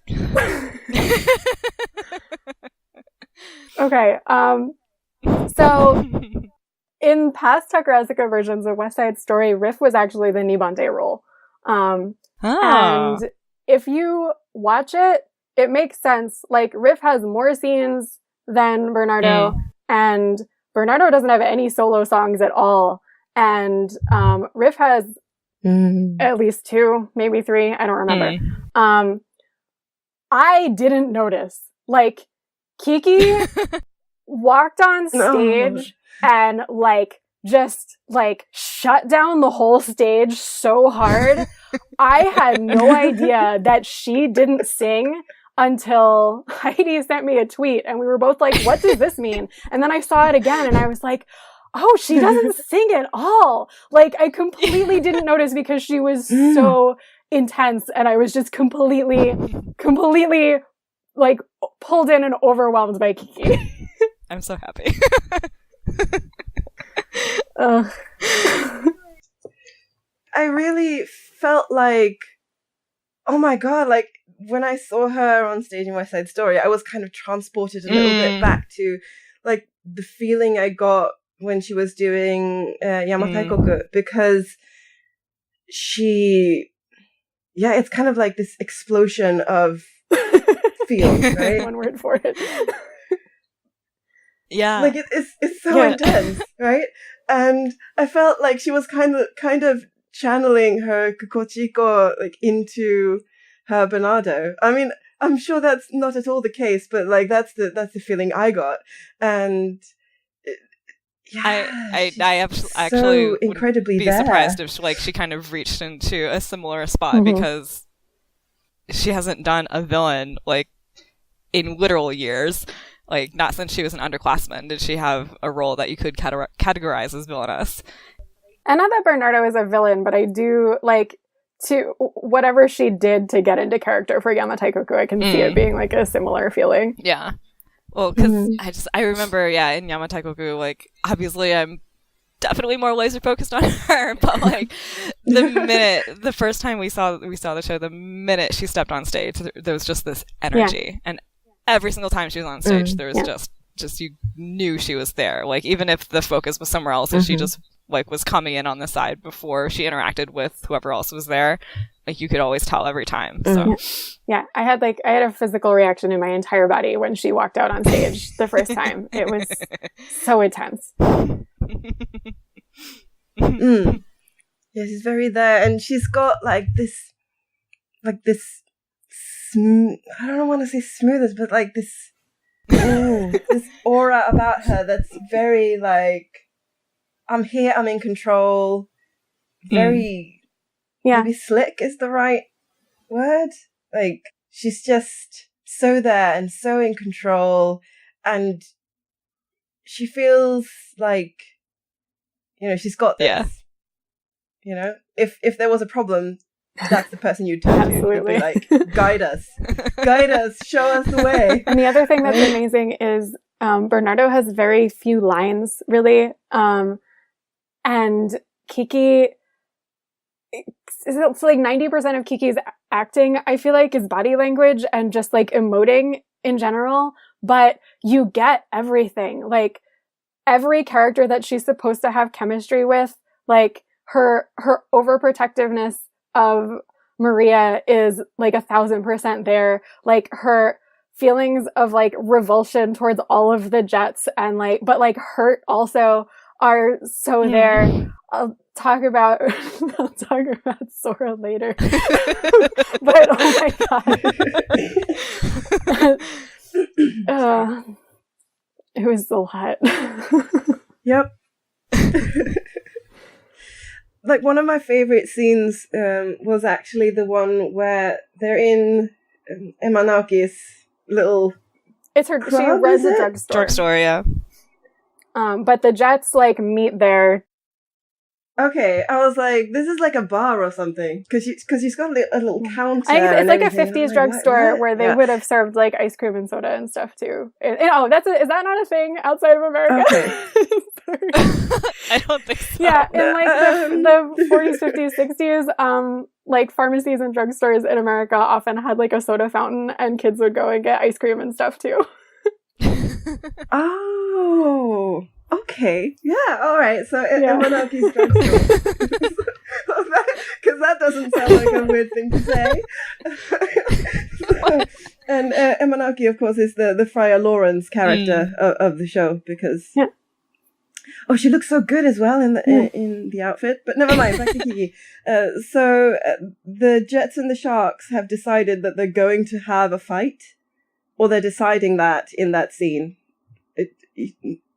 Okay, so in past Takarazuka versions of West Side Story, Riff was actually the Nibante role. And if you watch it, it makes sense. Like, Riff has more scenes than Bernardo, and Bernardo doesn't have any solo songs at all. And Riff has at least 2, maybe 3, I don't remember. I didn't notice. Like, Kiki walked on stage and just shut down the whole stage so hard. I had no idea that she didn't sing until Heidi sent me a tweet and we were both like, what does this mean? And then I saw it again and I was like, oh, she doesn't sing at all. I completely didn't notice because she was so intense and I was just completely pulled in and overwhelmed by Kiki. I'm so happy. I really felt like, oh my god, when I saw her on stage in West Side Story, I was kind of transported a little bit back to the feeling I got when she was doing Yamataikoku, because it's kind of like this explosion of feels, right? One word for it. Yeah. It's so intense, right? And I felt like she was kind of channeling her Kokochiko into her Bernardo. I mean, I'm sure that's not at all the case, but that's the feeling I got. And I actually so incredibly be surprised if she kind of reached into a similar spot because she hasn't done a villain in literal years. Not since she was an underclassman did she have a role that you could categorize as villainous. And not that Bernardo is a villain, but I do to whatever she did to get into character for Yamataikoku, I can see it being a similar feeling. Yeah. Well, because I remember, in Yamataikoku, obviously I'm definitely more laser focused on her, but the first time we saw the show, the minute she stepped on stage, there was just this energy, and every single time she was on stage, there was just you knew she was there. Even if the focus was somewhere else, and she just was coming in on the side before she interacted with whoever else was there, you could always tell every time. So I had a physical reaction in my entire body when she walked out on stage the first time. It was so intense. Yeah, she's very there, and she's got this I don't want to say smoothest, but this this aura about her that's very I'm here, I'm in control. Very maybe slick is the right word. She's just so there and so in control, and she feels she's got this. If there was a problem, that's the person you'd turn to. Absolutely. You'd be guide us, show us the way. And the other thing that's amazing is Bernardo has very few lines, really. And Kiki, it's 90% of Kiki's acting, I feel is body language and just emoting in general, but you get everything. Every character that she's supposed to have chemistry with, her overprotectiveness of Maria is 1,000% there. Her feelings of revulsion towards all of the Jets and but hurt also are so there. I'll talk about Sora later. But oh my god. It was a lot. Yep. One of my favorite scenes was actually the one where they're in Emma Naoki's little It's her club, she runs a drugstore. Drugstore, yeah. But the Jets meet there. Okay, I was this is a bar or something, because she's got a little counter. I think it's a 50s what? drugstore where they would have served ice cream and soda and stuff too. Is that not a thing outside of America? Okay. I don't think so. Yeah, in the 40s, 50s, 60s, pharmacies and drugstores in America often had a soda fountain, and kids would go and get ice cream and stuff too. Oh. Okay, yeah, all right. So Emma Naoki's drugstore, because that doesn't sound like a weird thing to say. And Emma Naoki, of course, is the Friar Lawrence character of the show, because she looks so good as well in the outfit. But never mind, back to Kiki. So the Jets and the Sharks have decided that they're going to have a fight or they're deciding that in that scene.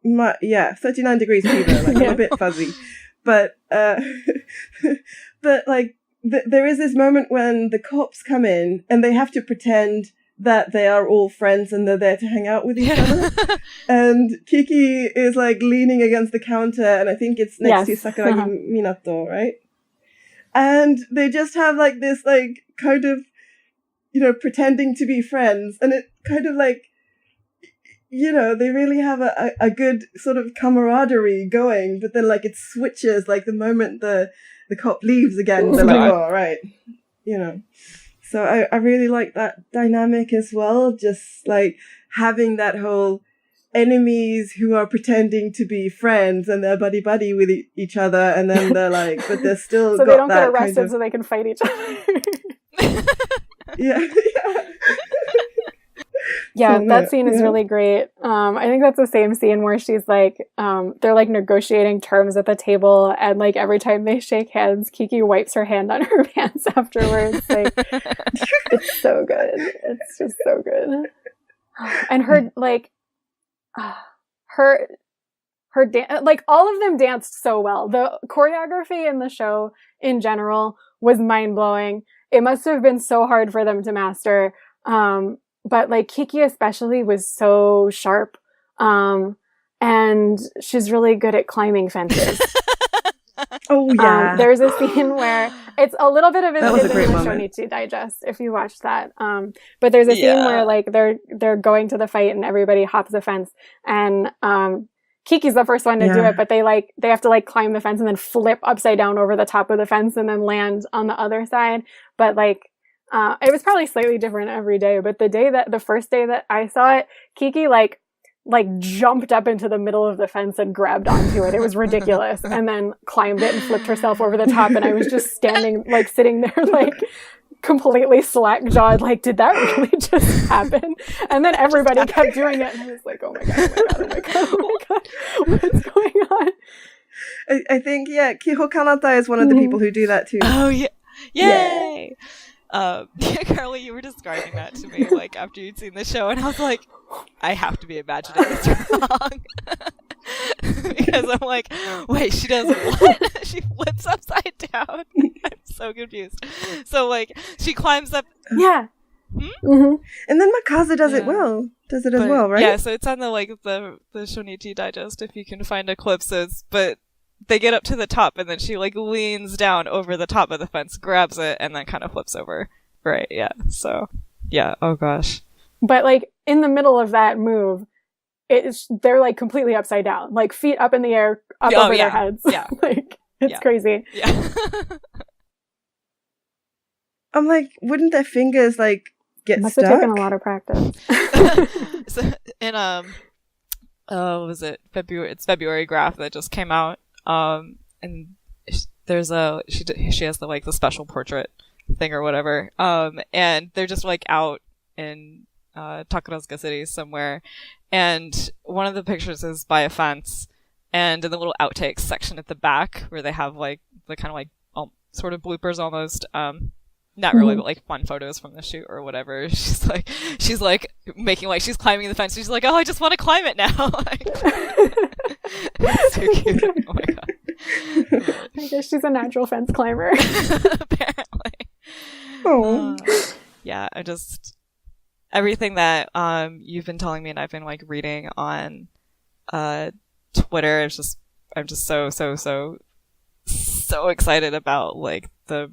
39 degrees fever, like I'm a bit fuzzy. But but like there is this moment when the cops come in and they have to pretend that they are all friends and they're there to hang out with each other. And Kiki is like leaning against the counter, and I think it's next to Sakuragi Minato, right? And they just have like this like kind of, you know, pretending to be friends, and it kind of like, you know, they really have a good sort of camaraderie going, but then like it switches like the moment the cop leaves again, they're like, oh, right, you know. So I really like that dynamic as well, just like having that whole enemies who are pretending to be friends and they're buddy with each other, and then they're like, but they're still so got they don't that get arrested kind of... so they can fight each other. Yeah. Yeah, that scene is really great. I think that's the same scene where she's like, they're like negotiating terms at the table, and like every time they shake hands, Kiki wipes her hand on her pants afterwards. Like, it's so good. It's just so good. And her like, her like all of them danced so well. The choreography in the show in general was mind blowing. It must have been so hard for them to master. But like Kiki especially was so sharp. And she's really good at climbing fences. Oh yeah. There's a scene where it's a little bit of it in the moment. Shonichi Digest if you watch that. But there's a scene where like they're going to the fight and everybody hops the fence, and Kiki's the first one to do it, but they have to like climb the fence and then flip upside down over the top of the fence and then land on the other side. But like it was probably slightly different every day, but the first day that I saw it, Kiki like jumped up into the middle of the fence and grabbed onto it. It was ridiculous. And then climbed it and flipped herself over the top. And I was just standing, like sitting there, like completely slack-jawed, like, did that really just happen? And then everybody kept doing it. And I was like, oh my God, what's going on? I think, Kiho Kanata is one of the people who do that too. Oh, yeah. Yay! Carly, you were describing that to me, like, after you'd seen the show, and I was like, I have to be imagining this wrong. Because I'm like, wait, she does what? She flips upside down? I'm so confused. So, like, she climbs up... Yeah. Mm-hmm. And then Makazu does it well. Does it as well, right? Yeah, so it's on the Shonichi Digest, if you can find a clip, but they get up to the top, and then she, like, leans down over the top of the fence, grabs it, and then kind of flips over. Right, yeah. So, yeah, oh gosh. But, like, in the middle of that move, they're, like, completely upside down. Like, feet up in the air, over their heads. Yeah. Like, it's crazy. Yeah. I'm like, wouldn't their fingers, like, get Must stuck? Have taken a lot of practice. So, in, what was it? It's February graph that just came out. And there's she has the special portrait thing or whatever. And they're just like out in Takarazuka City somewhere, and one of the pictures is by a fence, and in the little outtakes section at the back where they have like the kind of like sort of bloopers almost, not really, but like fun photos from the shoot or whatever. She's like making like she's climbing the fence. She's like, oh, I just want to climb it now. It's so cute. Oh my God. I guess she's a natural fence climber. Apparently. Oh. Yeah, everything that you've been telling me and I've been like reading on Twitter, I'm just so excited about like the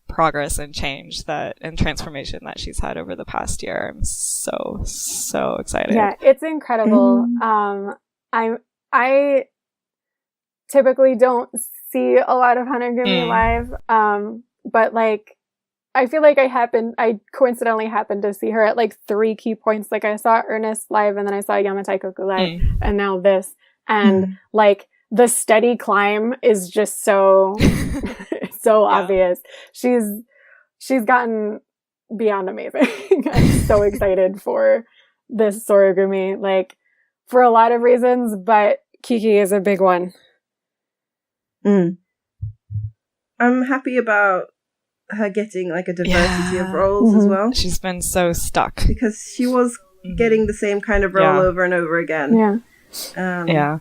progress and change and transformation that she's had over the past year. I'm so excited. Yeah, it's incredible. I typically don't see a lot of Hanagumi live, but like I feel like I coincidentally happened to see her at like 3 key points. Like I saw Ernest live, and then I saw Yamataikoku live, and now this, and like the steady climb is just so obvious. She's gotten beyond amazing. I'm so excited for this Soragumi, like for a lot of reasons, but Kiki is a big one. I'm happy about her getting like a diversity of roles as well. She's been so stuck because she was getting the same kind of role over and over again. Yeah.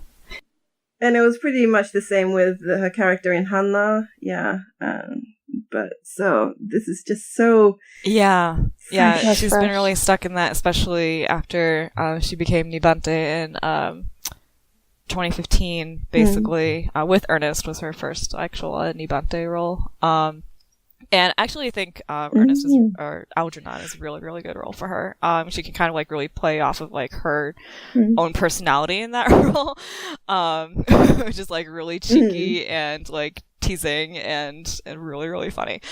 And it was pretty much the same with her character in Hannah. But so this is just so... Yeah, she's been really stuck in that, especially after she became Nibante in 2015, basically, with Ernest was her first actual Nibante role. And actually, I think Ernest or Algernon is a really, really good role for her. She can kind of like really play off of like her own personality in that role, which is like really cheeky and like teasing and really, really funny.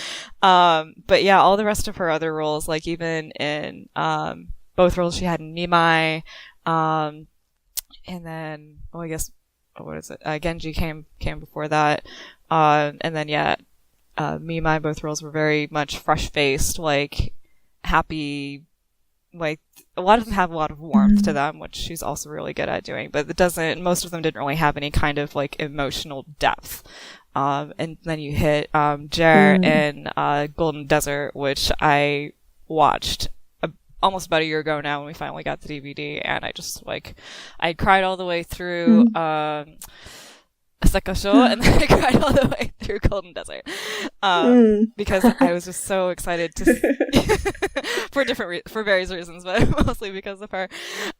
But yeah, all the rest of her other roles, like even in both roles she had in Nimai, and then I guess what is it? Genji came before that, and then Mimai, both roles were very much fresh-faced, like, happy, like, a lot of them have a lot of warmth to them, which she's also really good at doing, but most of them didn't really have any kind of, like, emotional depth. And then you hit, Jer in, Golden Desert, which I watched almost about a year ago now when we finally got the DVD, and I just, like, I cried all the way through, Sekosho, and then I cried all the way through Golden Desert, because I was just so excited to for various reasons, but mostly because of her.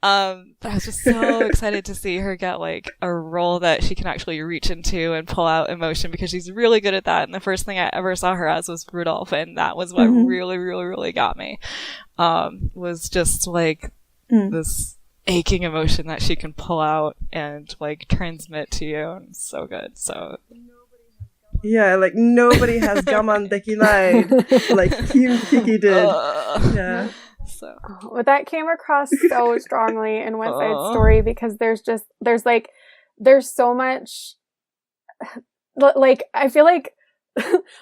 But I was just so excited to see her get like a role that she can actually reach into and pull out emotion, because she's really good at that. And the first thing I ever saw her as was Rudolph, and that was what really, really, really got me. Was just like this aching emotion that she can pull out and like transmit to you, and it's so good. So like nobody has gaman dekinai like Kiki did. So well, that came across so strongly in West Side Story, because there's so much, like, I feel like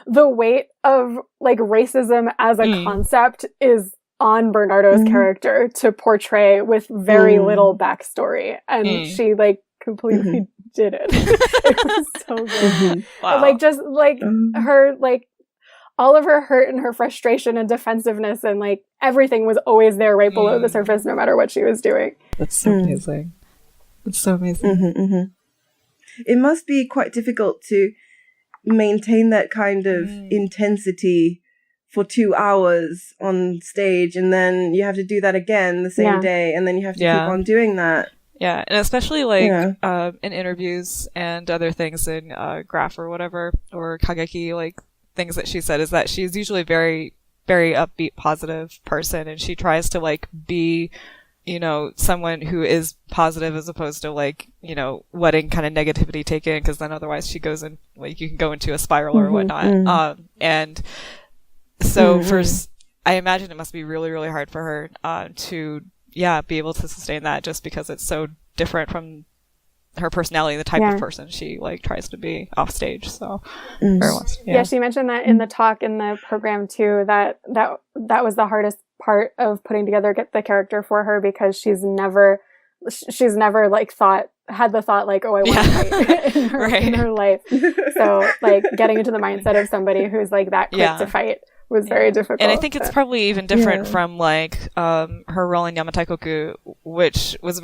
the weight of like racism as a concept is on Bernardo's character to portray with very little backstory, and she like completely did it. It was so good. Wow. Like just like her, like all of her hurt and her frustration and defensiveness and like everything was always there right below the surface, no matter what she was doing. That's so amazing. It's so amazing. It must be quite difficult to maintain that kind of intensity for 2 hours on stage, and then you have to do that again the same day, and then you have to keep on doing that. Yeah, and especially like in interviews and other things in Graph or whatever, or Kageki, like things that she said is that she's usually very, very upbeat, positive person, and she tries to like be, you know, someone who is positive as opposed to like, you know, letting kind of negativity take in, because then otherwise she goes in, like you can go into a spiral or whatnot. And so first, I imagine it must be really, really hard for her to, be able to sustain that, just because it's so different from her personality, the type of person she like tries to be off stage. So, she mentioned that in the talk in the program too, that was the hardest part of putting together the character for her, because she's never like had the thought like, oh, I want to fight in her life. So like getting into the mindset of somebody who's like that quick to fight was very difficult. And I think it's probably even different from like her role in Yamataikoku, which was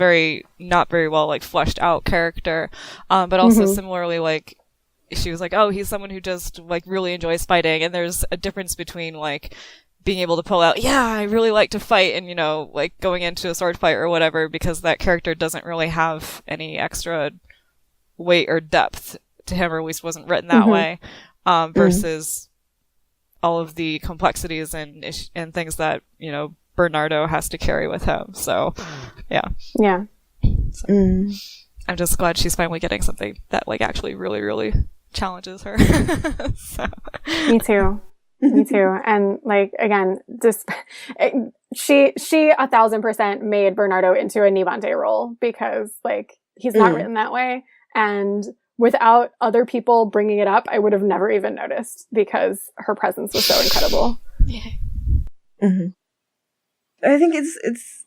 not very well like fleshed out character, but also similarly like she was like, oh, he's someone who just like really enjoys fighting, and there's a difference between like being able to pull out, I really like to fight, and, you know, like going into a sword fight or whatever, because that character doesn't really have any extra weight or depth to him, or at least wasn't written that way, versus all of the complexities and things that, you know, Bernardo has to carry with him. So, So, I'm just glad she's finally getting something that, like, actually really, really challenges her. So. Me too. And like, again, just she 1,000% made Bernardo into a Nibante role, because like he's not written that way, and without other people bringing it up, I would have never even noticed, because her presence was so incredible. I think it's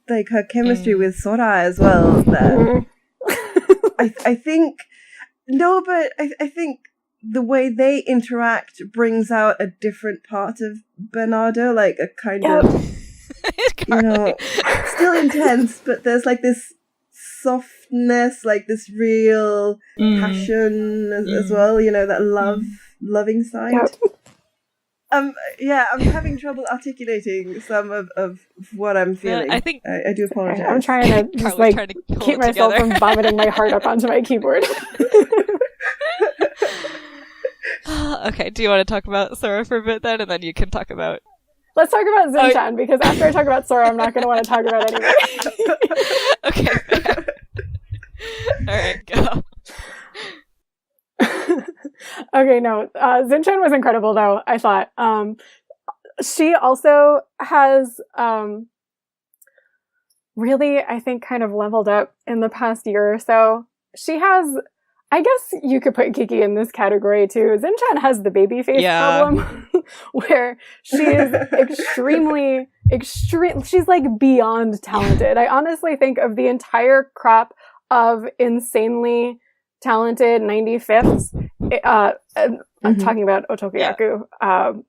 like her chemistry with Sora as well. That I think I think the way they interact brings out a different part of Bernardo, like a kind of you know, still intense, but there's like this softness, like this real passion as well, you know, that loving side. Yep. Yeah, I'm having trouble articulating some of what I'm feeling. I think I do apologize. I'm trying to just like trying to keep myself from vomiting my heart up onto my keyboard. Okay, do you want to talk about Sora for a bit then, and then you can talk about... Let's talk about Zinchan, because after I talk about Sora, I'm not going to want to talk about anything. Okay, fair. Alright, go. Okay, no. Zinchan was incredible, though, I thought. She also has really, I think, kind of leveled up in the past year or so. She has, I guess you could put Kiki in this category, too. Zinchan has the baby face problem, where she is she's like beyond talented. I honestly think of the entire crop of insanely talented 95ths. I'm talking about Otokuyaku.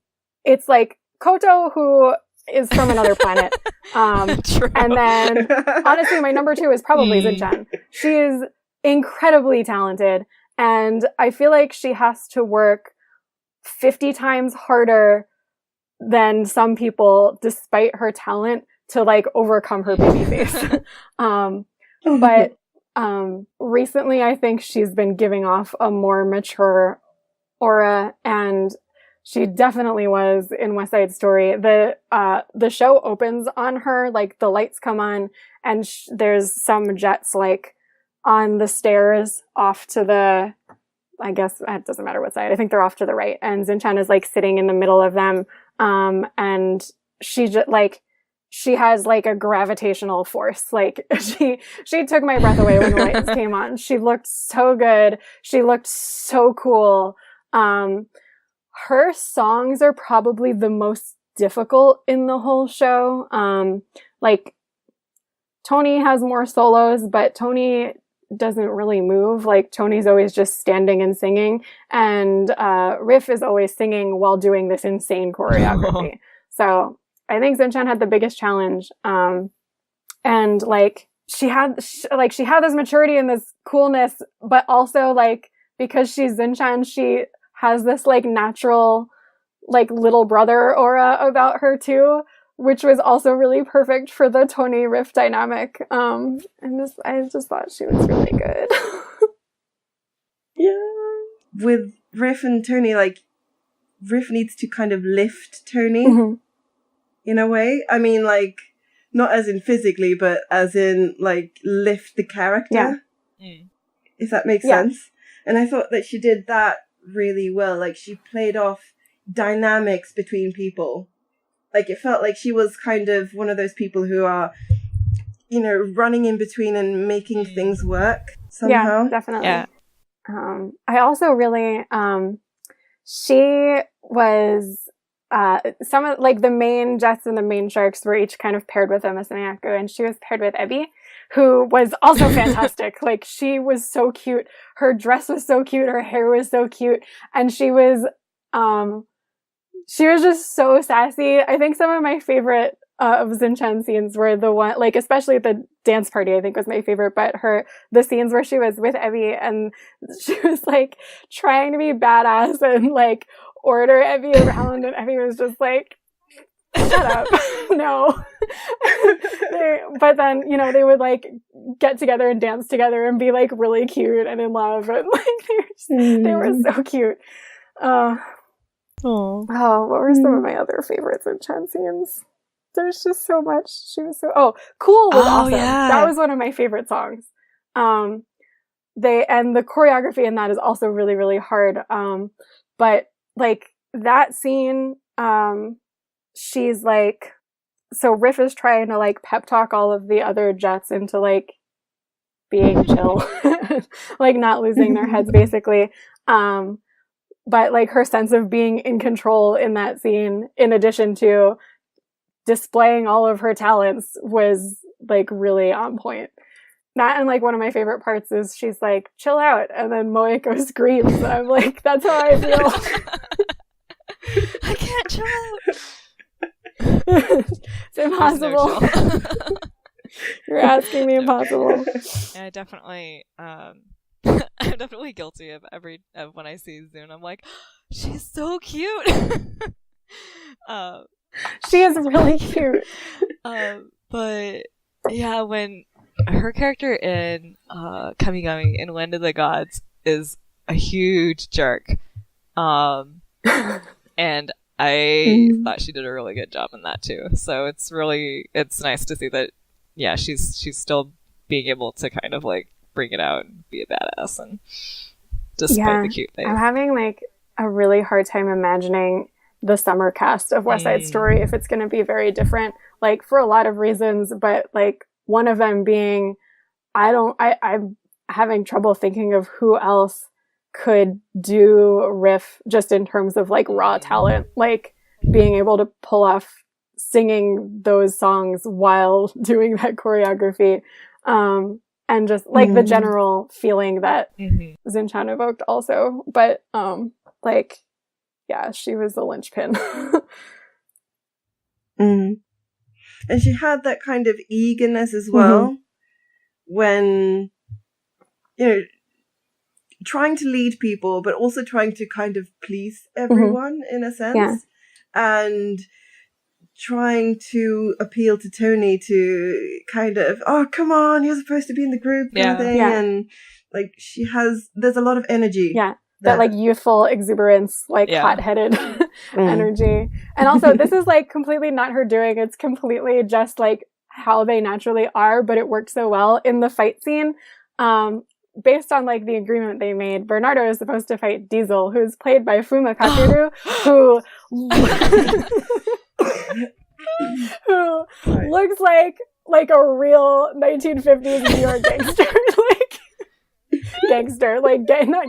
It's like Koto, who is from another planet. And then, honestly, my number 2 is probably Zinchan. She is incredibly talented, and I feel like she has to work 50 times harder than some people, despite her talent, to like overcome her baby face. But recently I think she's been giving off a more mature aura, and she definitely was in West Side Story. The show opens on her, like the lights come on, and there's some jets like on the stairs off to the, I guess it doesn't matter what side, I think they're off to the right, and Zinchan is like sitting in the middle of them, and she just like, she has like a gravitational force. Like she took my breath away when the lights came on. She looked so good. She looked so cool. Her songs are probably the most difficult in the whole show. Like Tony has more solos, but Tony doesn't really move. Like Tony's always just standing and singing, and Riff is always singing while doing this insane choreography. So I think Zinchan had the biggest challenge. And like she had this maturity and this coolness, but also like, because she's Zinchan, she has this like natural, like little brother aura about her too, which was also really perfect for the Tony Riff dynamic. And I just thought she was really good. Yeah. With Riff and Tony, like Riff needs to kind of lift Tony. Mm-hmm. In a way. I mean, like, not as in physically, but as in, like, lift the character. Yeah. If that makes sense. And I thought that she did that really well. Like, she played off dynamics between people. Like, it felt like she was kind of one of those people who are, you know, running in between and making things work somehow. Yeah, definitely. Yeah. I also really, she was... some of like the main Jets and the main Sharks were each kind of paired with Emisayaku, and she was paired with Ebi, who was also fantastic. Like she was so cute. Her dress was so cute. Her hair was so cute. And she was just so sassy. I think some of my favorite of Zinchan scenes were the one, like especially at the dance party, I think was my favorite, but the scenes where she was with Ebi and she was like trying to be badass and like order Evie around, and Evie was just like, shut up. No. But then, you know, they would like get together and dance together and be like really cute and in love, and like they were so cute. What were some of my other favorites in Chen scenes? There's just so much. She was so Cool was awesome. Yeah. That was one of my favorite songs. And the choreography in that is also really, really hard. But like that scene, she's like, so Riff is trying to like pep talk all of the other Jets into like being chill, like not losing their heads basically. But like her sense of being in control in that scene, in addition to displaying all of her talents, was like really on point. That, and like one of my favorite parts is she's like, chill out, and then Moeko screams, and I'm like, that's how I feel. I can't chill out. It's impossible. No You're asking the impossible. And I definitely, I'm definitely guilty of when I see Zune, I'm like, she's so cute. She is really cute. But yeah, when her character in Kamigami in Land of the Gods is a huge jerk, and I thought she did a really good job in that too. So it's nice to see that. Yeah, she's still being able to kind of like bring it out and be a badass and despite the cute things. I'm having like a really hard time imagining the summer cast of West Side Story if it's going to be very different, like for a lot of reasons, but like one of them being I'm having trouble thinking of who else could do Riff just in terms of like raw talent, like being able to pull off singing those songs while doing that choreography, and just like the general feeling that Zunchan evoked also, but like yeah, she was the linchpin. And she had that kind of eagerness as well when, trying to lead people, but also trying to kind of please everyone in a sense. And trying to appeal to Tony to kind of, oh, come on, you're supposed to be in the group kind of thing. And like there's a lot of energy. Yeah. That like youthful exuberance, like hot-headed energy. And also this is like completely not her doing. It's completely just like how they naturally are, but it worked so well in the fight scene. Based on like the agreement they made, Bernardo is supposed to fight Diesel, who's played by Fuma Kakeru, who looks like a real 1950s New York gangster, not gangster, like, you know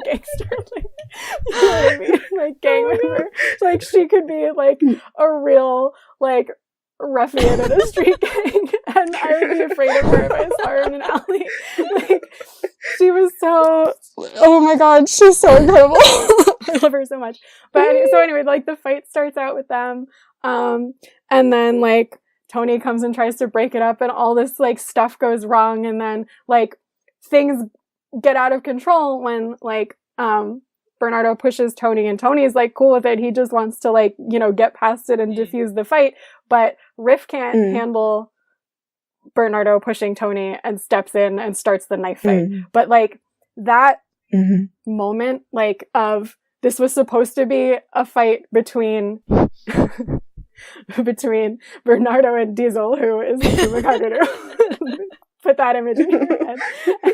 what I mean? Like gang member. Like she could be like a real like ruffian in a street gang, and I would be afraid of her if I saw her in an alley. Like she was so, oh my god, she's so incredible. I love her so much. But anyway, like the fight starts out with them, and then like Tony comes and tries to break it up, and all this like stuff goes wrong, and then like things get out of control when like Bernardo pushes Tony, and Tony is like cool with it. He just wants to like, get past it and defuse the fight. But Riff can't handle Bernardo pushing Tony and steps in and starts the knife fight. But like that moment, like of this was supposed to be a fight between Bernardo and Diesel, who is Fuma Kakeru. Put that image in your head.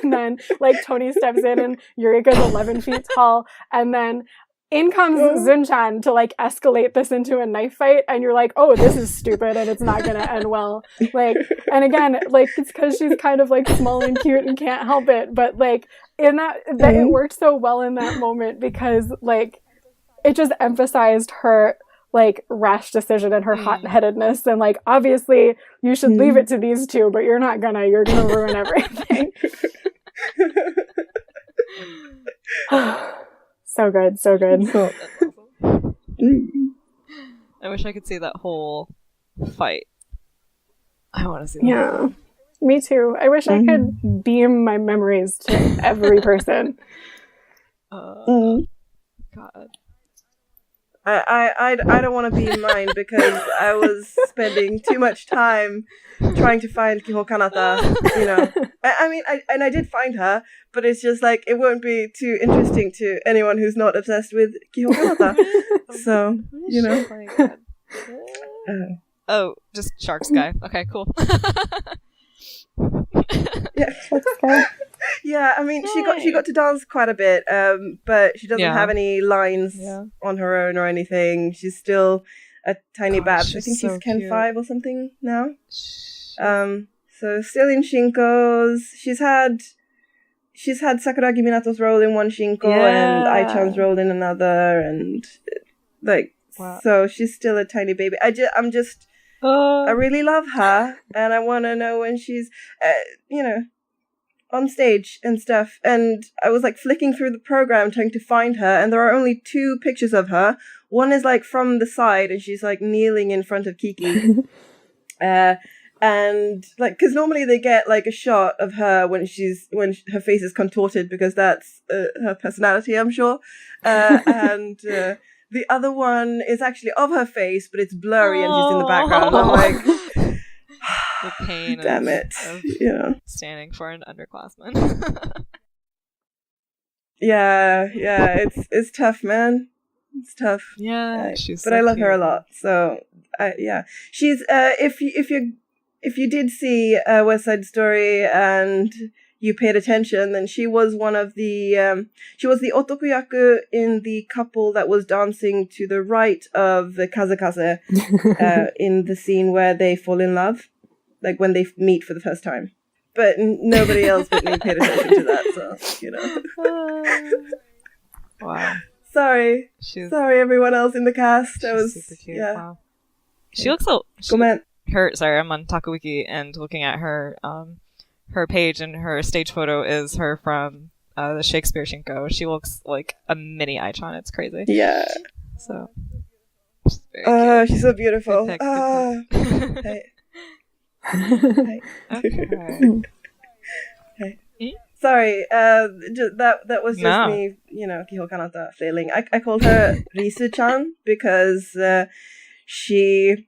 And then like Tony steps in and Eureka's 11 feet tall, and then in comes Zunchan to like escalate this into a knife fight, and you're like, oh, this is stupid and it's not gonna end well. Like, and again, like it's because she's kind of like small and cute and can't help it, but like in that it worked so well in that moment because like it just emphasized her like rash decision and her hot-headedness, and like obviously you should leave it to these two, but you're gonna ruin everything. So good. I wish I could see that whole fight. I want to see that. Yeah, me too. I wish I could beam my memories to every person. God. I don't want to be in mine because I was spending too much time trying to find Kiho Kanata, I did find her, but it's just like it won't be too interesting to anyone who's not obsessed with Kiho Kanata. So, Oh, just Sharks guy. Okay, cool. Yeah. Yeah, I mean, she got to dance quite a bit, but she doesn't have any lines on her own or anything. She's still a tiny babs. I think she's Ken 5 or something now. So still in Shinkos. She's had Sakuragi Minato's role in one Shinko and Ai-chan's role in another, and so she's still a tiny baby. I really love her, and I want to know when she's, on stage and stuff, and I was like flicking through the program trying to find her, and there are only 2 pictures of her. One is like from the side, and she's like kneeling in front of Kiki. And like, because normally they get like a shot of her when her face is contorted, because that's her personality, I'm sure. And the other one is actually of her face, but it's blurry and she's in the background. I'm like, the pain damn it, of standing for an underclassman. yeah, it's tough, man. It's tough. Yeah, she's but so I love cute. her a lot. So she's if you did see West Side Story and you paid attention, then she was one of the she was the otokuyaku in the couple that was dancing to the right of the kazakaze in the scene where they fall in love, like when they meet for the first time. But nobody else but me paid attention to that, so Wow. Sorry, everyone else in the cast. That was super cute. Yeah. Wow. She looks so. Sorry, I'm on Takawiki and looking at her. Her page and her stage photo is her from the Shakespeare Shinko. She looks like a mini Aichon. It's crazy. Yeah. So. She's very cute. She's so beautiful. Good pick. Hey. Okay. Hey. Sorry, that was just me, Kiho Kanata flailing. I called her Risu-chan because she,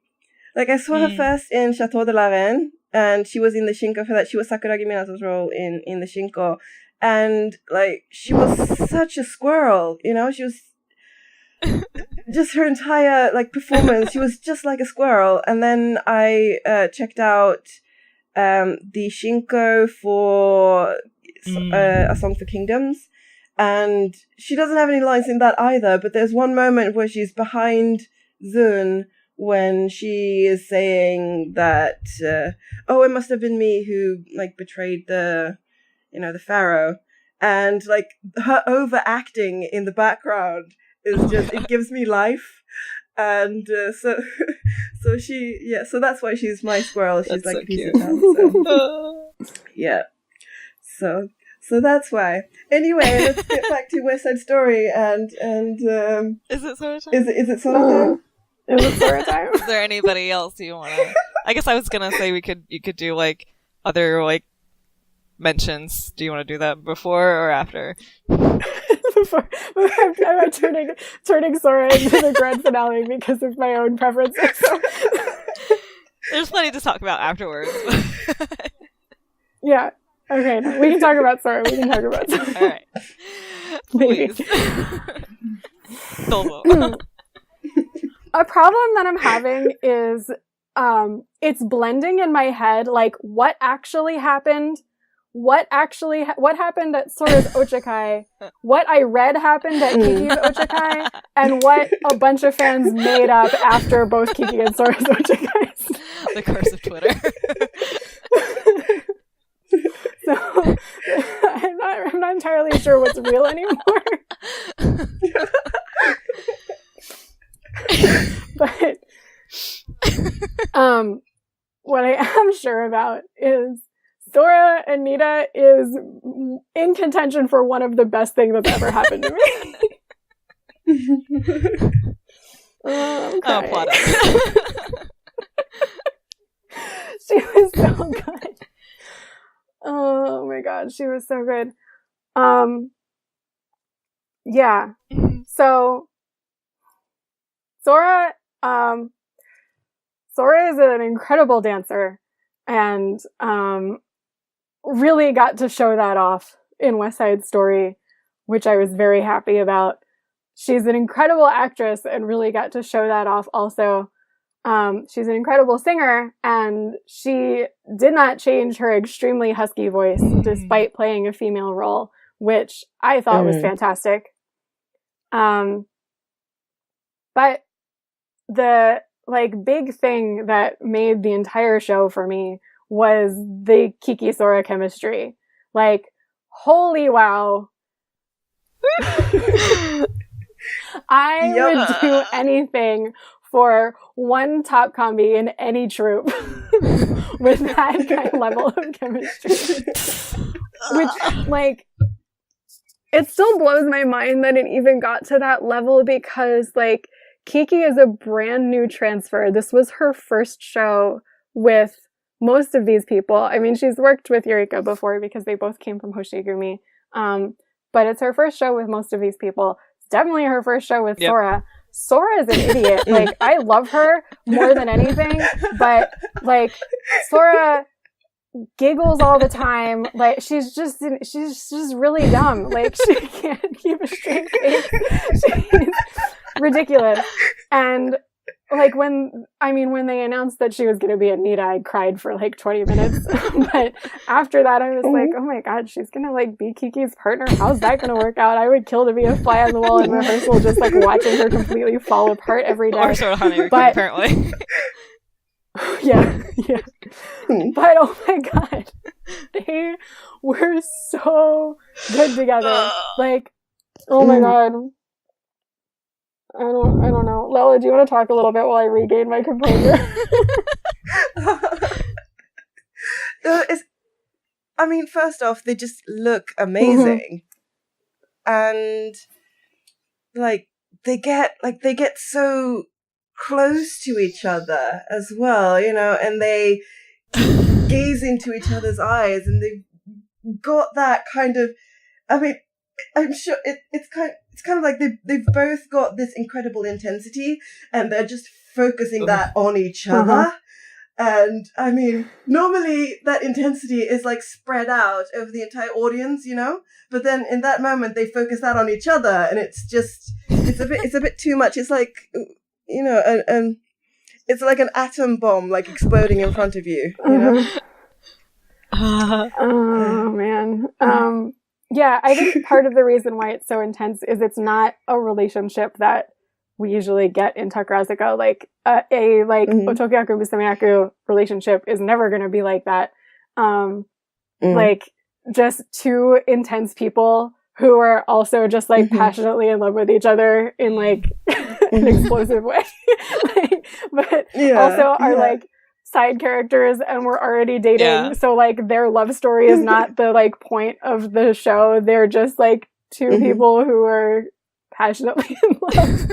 like, I saw her first in Chateau de la Reine, and she was in the Shinko for that. She was Sakuragi Minato's role in the Shinko, and, like, she was such a squirrel, she was just her entire, like, performance, she was just like a squirrel. And then I checked out the Shinko for A Song for Kingdoms, and she doesn't have any lines in that either, but there's one moment where she's behind Zun when she is saying that it must have been me who like betrayed the pharaoh, and like her overacting in the background is just it gives me life. And so that's why she's my squirrel. She's like so a piece of town. So. Yeah. So that's why. Anyway, let's get back to West Side Story and is it Sora time? Is it Sora time? Is it Sora time? Is there anybody else you want to? I guess I was gonna say you could do like other like mentions. Do you want to do that before or after? before I'm turning Sora into the grand finale because of my own preferences. There's plenty to talk about afterwards. Yeah. Okay, no, we can talk about Sora. All right. Please. A problem that I'm having is it's blending in my head, like what actually happened, what happened at Sora's Ochakai, what I read happened at Kiki's Ochakai, and what a bunch of fans made up after both Kiki and Sora's Ochakais. The curse of Twitter. So I'm not entirely sure what's real anymore. But what I am sure about is Sora and Nita is in contention for one of the best things that's ever happened to me. Plot She was so good. Oh my god, she was so good. Yeah. So Sora is an incredible dancer and really got to show that off in West Side Story, which I was very happy about. She's an incredible actress and really got to show that off also. She's an incredible singer, and she did not change her extremely husky voice despite playing a female role, which I thought was fantastic. But the big thing that made the entire show for me was the Kiki Sora chemistry. Like, holy wow. I would do anything for one top combi in any troupe with that kind of level of chemistry. which, like, it still blows my mind that it even got to that level because, like, Kiki is a brand new transfer. This was her first show with most of these people. I mean, she's worked with Eureka before because they both came from Hoshigumi. But it's her first show with most of these people. It's definitely her first show with Sora. Sora is an idiot. Like, I love her more than anything, but, like, Sora giggles all the time. Like, she's just really dumb. Like, she can't keep a straight face. She's ridiculous. And, like, when they announced that she was going to be Anita, I cried for like 20 minutes. But after that, I was like, oh my god, she's going to, like, be Kiki's partner. How's that going to work out? I would kill to be a fly on the wall in rehearsal, just, like, watching her completely fall apart every day. Or Sora Hana, apparently. Yeah. But oh my god, they were so good together. Like, oh my god. I don't know. Lella, do you want to talk a little bit while I regain my composure? First off, they just look amazing. And, like, they get so close to each other as well, you know, and they gaze into each other's eyes, and they've got that kind of, I'm sure it's kind of like they've both got this incredible intensity, and they're just focusing that on each other. And I mean, normally that intensity is, like, spread out over the entire audience, you know, but then in that moment they focus that on each other, and it's a bit too much. It's like, you know, it's like an atom bomb, like, exploding in front of you, you know. Oh man. Yeah, I think part of the reason why it's so intense is it's not a relationship that we usually get in Takarazuka. Like, Otokyaku Musumeyaku relationship is never going to be like that. Like, just two intense people who are also just, like, passionately in love with each other in, like, an explosive way. But also are, like, side characters, and we're already dating, so, like, their love story is not the, like, point of the show. They're just, like, two people who are passionately in love.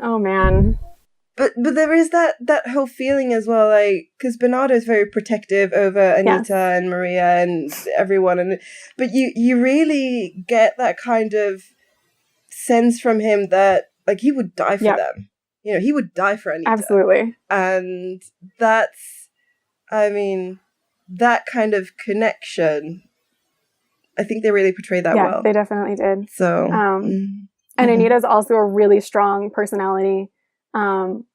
Oh man. But there is that whole feeling as well, like, because Bernardo is very protective over Anita and Maria and everyone, but you really get that kind of sense from him that, like, he would die for them. You know, he would die for Anita. Absolutely. And that's, I mean, that kind of connection, I think they really portrayed that well. Yeah, they definitely did. So, and Anita's also a really strong personality, and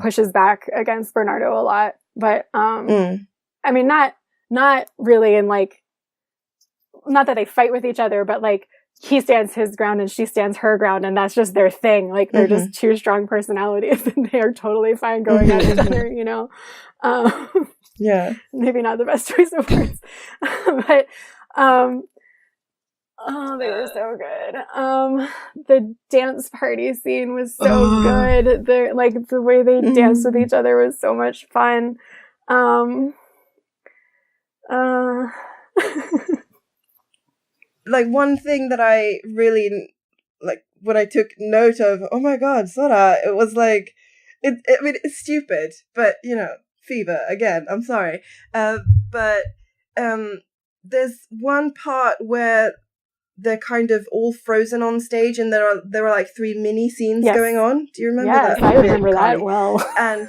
pushes back against Bernardo a lot. But, I mean, not really in, like, not that they fight with each other, but, like, he stands his ground and she stands her ground, and that's just their thing. Like, they're just two strong personalities, and they are totally fine going at each other, you know? Maybe not the best choice of words. But, they were so good. The dance party scene was so good. The way they danced with each other was so much fun. Like, one thing that I really, like, when I took note of, oh my god, Sora, it was like, I mean, it's stupid, but, you know, fever, again, I'm sorry. But there's one part where they're kind of all frozen on stage, and there are like 3 mini scenes going on. Do you remember that? Yes, I remember that well. And,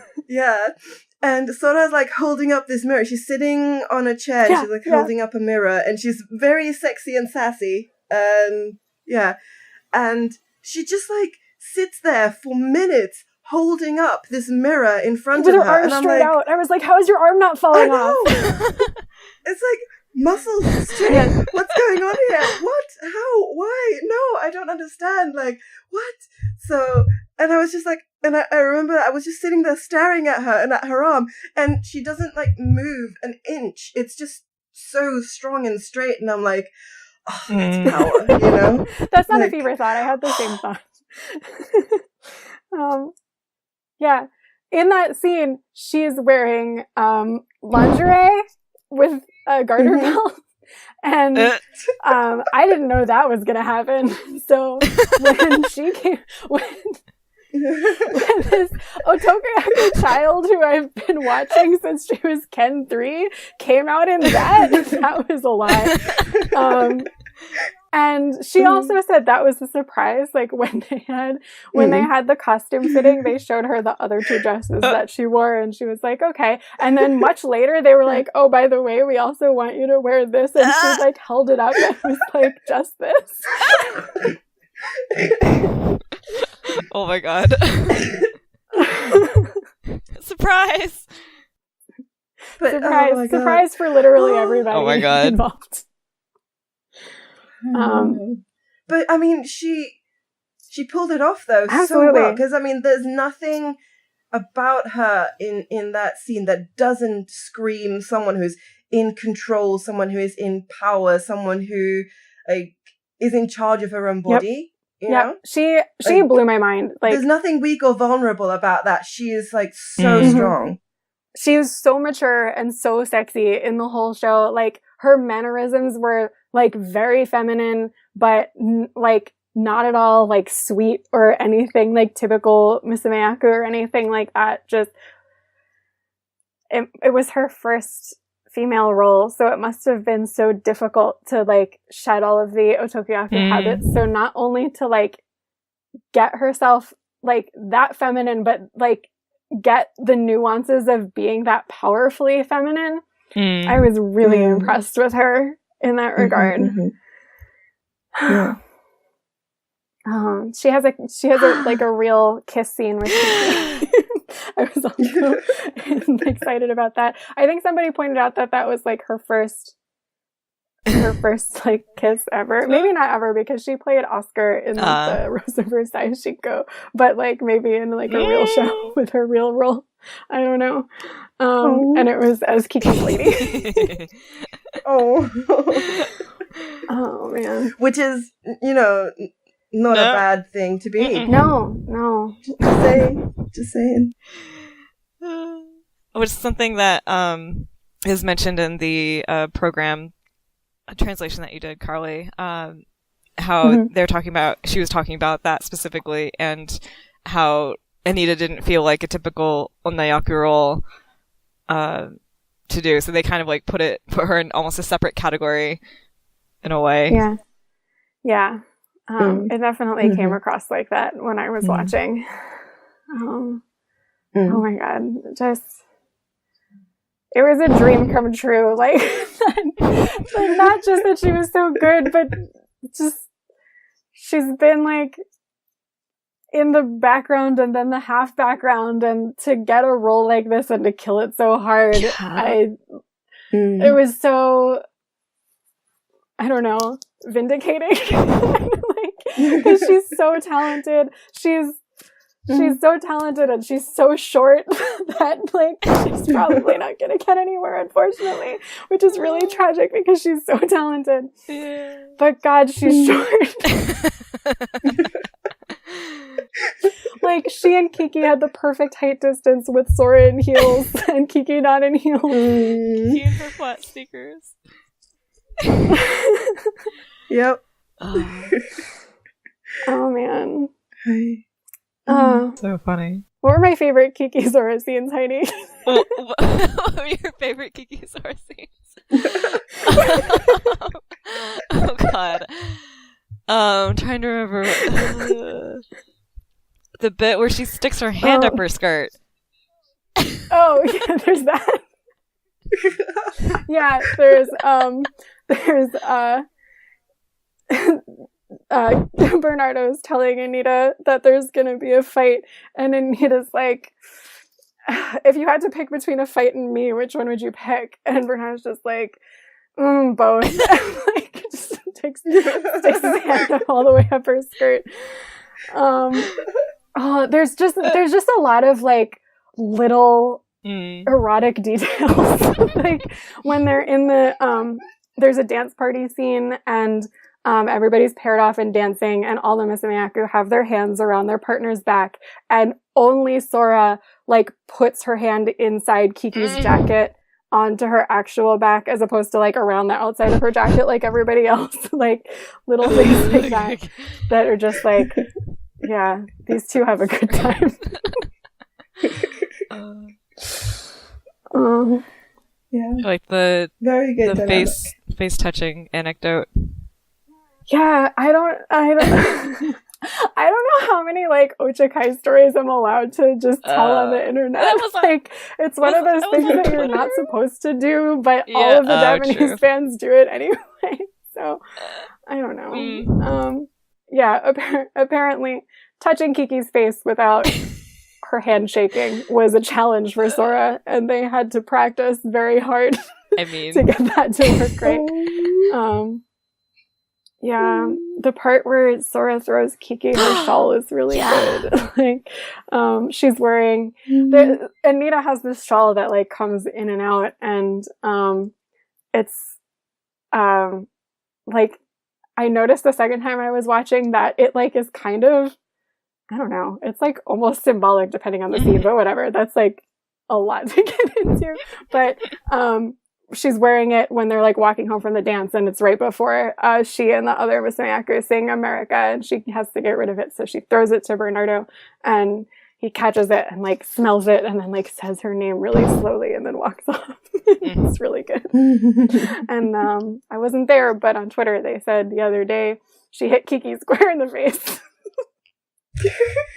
and Sora's, like, holding up this mirror. She's sitting on a chair, and she's, like, holding up a mirror, and she's very sexy and sassy. And, and she just, like, sits there for minutes holding up this mirror in front of her. With her arm straight out. I was like, how is your arm not falling off? It's like, muscles straight. What's going on here? What? How? Why? No, I don't understand. Like, what? So, and I was just like, and I remember I was just sitting there staring at her and at her arm, and she doesn't, like, move an inch. It's just so strong and straight, and I'm like, oh, that's power, you know? That's not, like, a fever thought. I had the same thought. Yeah. In that scene, she's wearing lingerie with a garter belt. And I didn't know that was going to happen. So when she came, when this Otokoyaku child who I've been watching since she was Ken 3 came out in that was a lot. And she also said that was a surprise. Like when they had the costume fitting, they showed her the other two dresses that she wore, and she was like, okay. And then much later, they were like, oh, by the way, we also want you to wear this. And she like held it up and was like, just this. Oh my god. Surprise! Surprise for literally everybody oh my god. involved. But I mean, she pulled it off though absolutely. so well, because I mean, there's nothing about her in that scene that doesn't scream someone who's in control, someone who is in power, someone who like is in charge of her own body. You know? She like, blew my mind. Like, there's nothing weak or vulnerable about that. She is like so strong. She was so mature and so sexy in the whole show. Like, her mannerisms were like very feminine, but like not at all like sweet or anything like typical Musumeyaku or anything like that. Just it was her first female role, so it must have been so difficult to like shed all of the Otokoyaku habits. So not only to like get herself like that feminine, but like get the nuances of being that powerfully feminine. I was really impressed with her in that regard. Yeah. She has a like a real kiss scene with Kiki. I was also excited about that. I think somebody pointed out that was like her first like kiss ever. Maybe not ever, because she played Oscar in the Rosa Versailles Chico, but like maybe in like a real show with her real role. I don't know. And it was as Kiki's lady. Oh man. Which is, you know, not a bad thing to be. No. Just saying. Which is something that is mentioned in the program translation that you did, Carly. How they're talking about, she was talking about that specifically, and how Anita didn't feel like a typical Onnayaku role to do. So they kind of like put her in almost a separate category in a way. Yeah. It definitely came across like that when I was watching. Oh my god. It was a dream come true. Like not just that she was so good, but just she's been like in the background and then the half background, and to get a role like this and to kill it so hard, it was so, I don't know, vindicating. Because she's so talented. She's so talented, and she's so short that like she's probably not gonna get anywhere, unfortunately, which is really tragic because she's so talented. Yeah. But God, she's short. Like, she and Kiki had the perfect height distance with Sora in heels and Kiki not in heels. Kiki in her flat sneakers. Yep. Oh man. So funny. What were my favorite Kiki Sora scenes, Heidi? What were your favorite Kiki Sora scenes? Oh god. I'm trying to remember. The bit where she sticks her hand up her skirt. Oh, yeah, there's that. Yeah, Bernardo's telling Anita that there's gonna be a fight, and Anita's like, if you had to pick between a fight and me, which one would you pick? And Bernardo's just like, both. And, like, just sticks his hand up all the way up her skirt. There's just a lot of like little erotic details. Like when they're in the there's a dance party scene, and everybody's paired off and dancing, and all the Musumeyaku have their hands around their partner's back, and only Sora like puts her hand inside Kiki's jacket onto her actual back as opposed to like around the outside of her jacket like everybody else. Like little things like that are just like, yeah, these two have a good time. Yeah, like the very good. The face touching anecdote. Yeah, I don't I don't know how many like ochakai stories I'm allowed to just tell on the internet. Like it's one of those things that you're not supposed to do, but all of the Japanese fans do it anyway. So I don't know. Yeah, apparently touching Kiki's face without her hand shaking was a challenge for Sora, and they had to practice very hard to get that to work right. Yeah, the part where Sora throws Kiki her shawl is really good. Like, she's wearing Anita has this shawl that like comes in and out, and it's like I noticed the second time I was watching that it like is kind of, I don't know, it's like almost symbolic depending on the scene, but whatever. That's like a lot to get into. But she's wearing it when they're like walking home from the dance, and it's right before she and the other Musumeyaku sing America, and she has to get rid of it, so she throws it to Bernardo, and he catches it and like smells it and then like says her name really slowly and then walks off. It's really good. And I wasn't there, but on Twitter they said the other day she hit Kiki square in the face.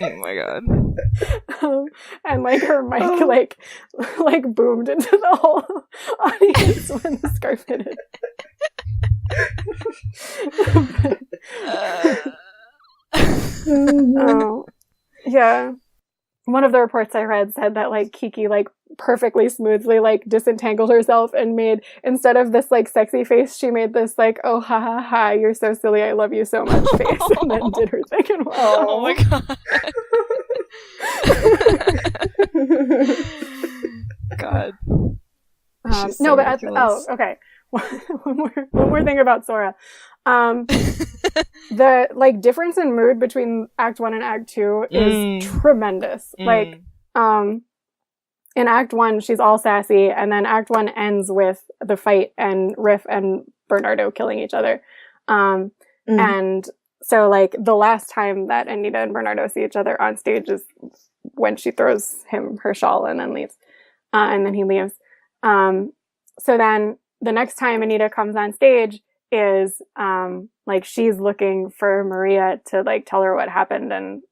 Oh my god. And like her mic like boomed into the whole audience when the scarf hit it. Yeah. One of the reports I read said that like Kiki like perfectly smoothly like disentangled herself and made, instead of this like sexy face, she made this like, oh ha ha ha, you're so silly, I love you so much face, and then did her thing and walked off. Oh my god. God. No, but okay. one more thing about Sora. The like difference in mood between Act 1 and Act 2 is tremendous. Like, in Act 1, she's all sassy, and then Act 1 ends with the fight and Riff and Bernardo killing each other. And so, like, the last time that Anita and Bernardo see each other on stage is when she throws him her shawl and then leaves. And then he leaves. So then the next time Anita comes on stage is, like, she's looking for Maria to, like, tell her what happened, and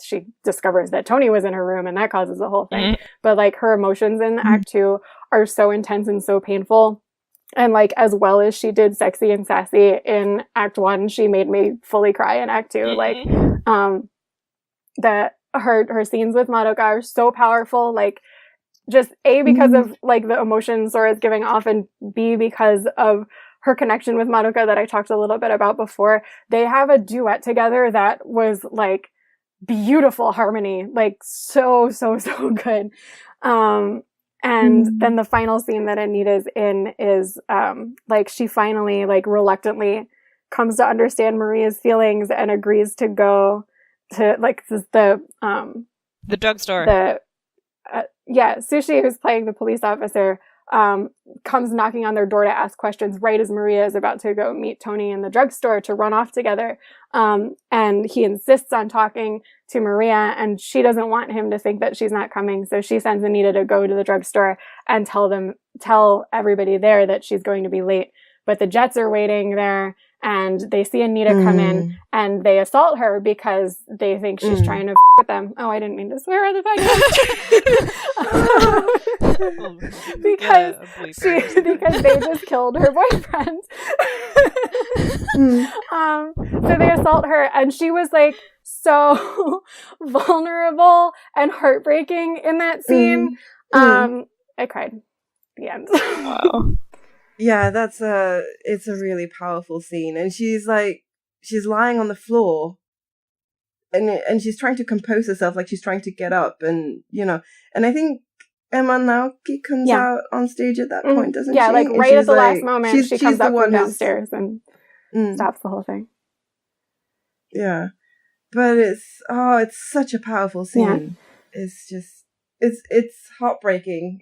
she discovers that Tony was in her room, and that causes the whole thing. But, like, her emotions in Act 2 are so intense and so painful. And, like, as well as she did sexy and sassy in Act 1, she made me fully cry in Act 2. Like, that her scenes with Madoka are so powerful, like, just A, because of, like, the emotions Sora's giving off, and B, because of her connection with Madoka that I talked a little bit about before. They have a duet together that was, like, beautiful harmony, like, so good. And then the final scene that Anita's in is, like, she finally, like, reluctantly comes to understand Maria's feelings and agrees to go to, like, the drugstore. Sushi, who's playing the police officer, comes knocking on their door to ask questions right as Maria is about to go meet Tony in the drugstore to run off together. And he insists on talking to Maria, and she doesn't want him to think that she's not coming. So she sends Anita to go to the drugstore and tell everybody there that she's going to be late. But the Jets are waiting there, and they see Anita come in, and they assault her because they think she's trying to with them. Oh, I didn't mean to swear on the podcast. because they just killed her boyfriend. So they assault her, and she was like so vulnerable and heartbreaking in that scene. I cried. The end. Wow. Yeah, it's a really powerful scene, and she's lying on the floor, and she's trying to compose herself, like she's trying to get up, and and I think Emma Naoki comes out on stage at that point, doesn't she? Yeah, like right at the last moment, she comes up from downstairs and stops the whole thing. Yeah, but it's such a powerful scene. Yeah. It's just it's heartbreaking,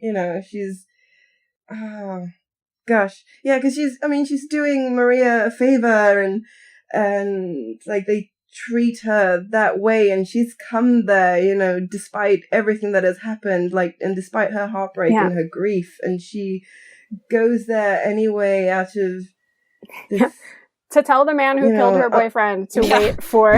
Oh, gosh. Yeah, because she's doing Maria a favor, and like they treat her that way, and she's come there, despite everything that has happened, like, and despite her heartbreak and her grief, and she goes there anyway out of this, to tell the man who killed her boyfriend to wait for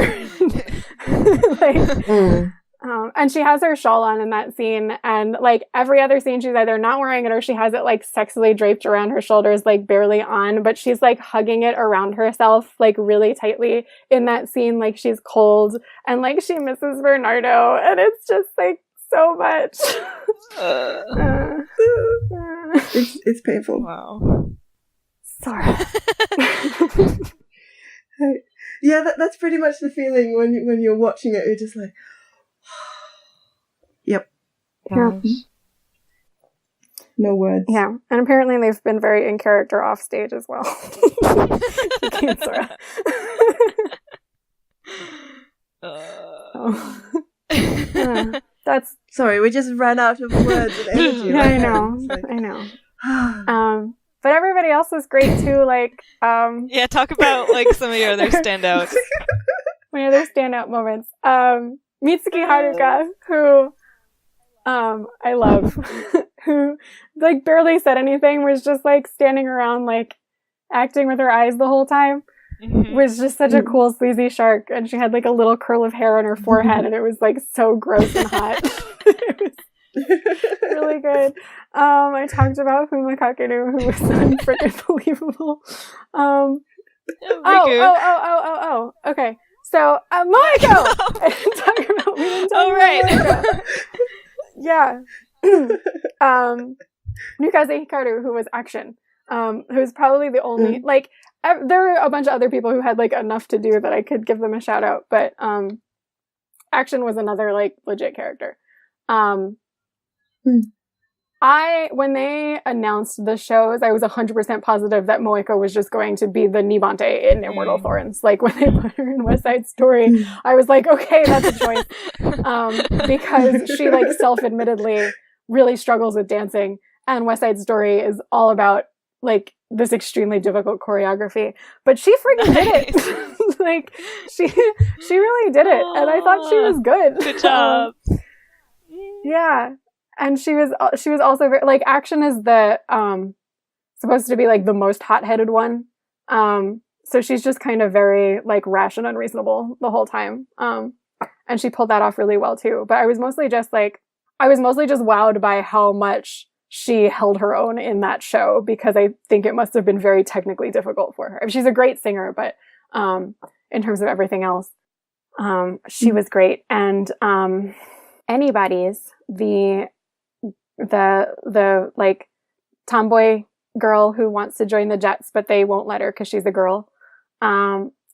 and she has her shawl on in that scene, and like every other scene she's either not wearing it or she has it like sexily draped around her shoulders, like barely on, but she's like hugging it around herself like really tightly in that scene, like she's cold and like she misses Bernardo, and it's just like so much. It's painful. Wow. Sorry. Yeah, that's pretty much the feeling when you're watching it. You're just like, yep. Yeah. No words. Yeah, and apparently they've been very in character off stage as well. That's sorry. We just ran out of words and energy. Yeah, I know. But everybody else was great too. Like, yeah, talk about like some of your other standouts. My other standout moments. Mitsuki Haruka, who I love, who like barely said anything, was just like standing around like acting with her eyes the whole time. Was just such a cool sleazy shark, and she had like a little curl of hair on her forehead, and it was like so gross and hot. It was really good. I talked about Fuma Kakeru, who was unfreaking believable. Okay. So, Moeko! I didn't talk about, we didn't talk about Moeko. Yeah. Nukaze Hikaru, who was Action, who's probably the only, like, there were a bunch of other people who had, like, enough to do that I could give them a shout out, but, Action was another, like, legit character. When they announced the shows, I was 100% positive that Moeko was just going to be the Nibante in Immortal Thorns. Like, when they put her in West Side Story, I was like, okay, that's a choice. Because she, like, self-admittedly really struggles with dancing, and West Side Story is all about, like, this extremely difficult choreography. But she freaking did it! Like, she really did it, and I thought she was good. Good job. Yeah. And she was also very, like, Action is the, supposed to be, like, the most hot-headed one. So she's just kind of very, like, rash and unreasonable the whole time. And she pulled that off really well, too. But I was mostly just wowed by how much she held her own in that show, because I think it must have been very technically difficult for her. I mean, she's a great singer, but, in terms of everything else, she was great. And, Anybody's, the like tomboy girl who wants to join the Jets, but they won't let her because she's a girl,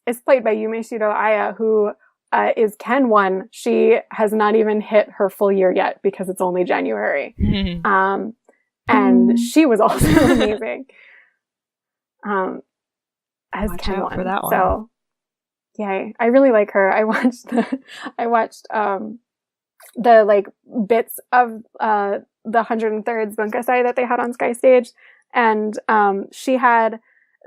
is played by Yumeshiro Aya, who is Ken 1. She has not even hit her full year yet because it's only January. And she was also amazing. As Watch Ken out 1. for that one. So yay. I really like her. I watched the like bits of the 103rd Bunkasai that they had on Sky Stage, and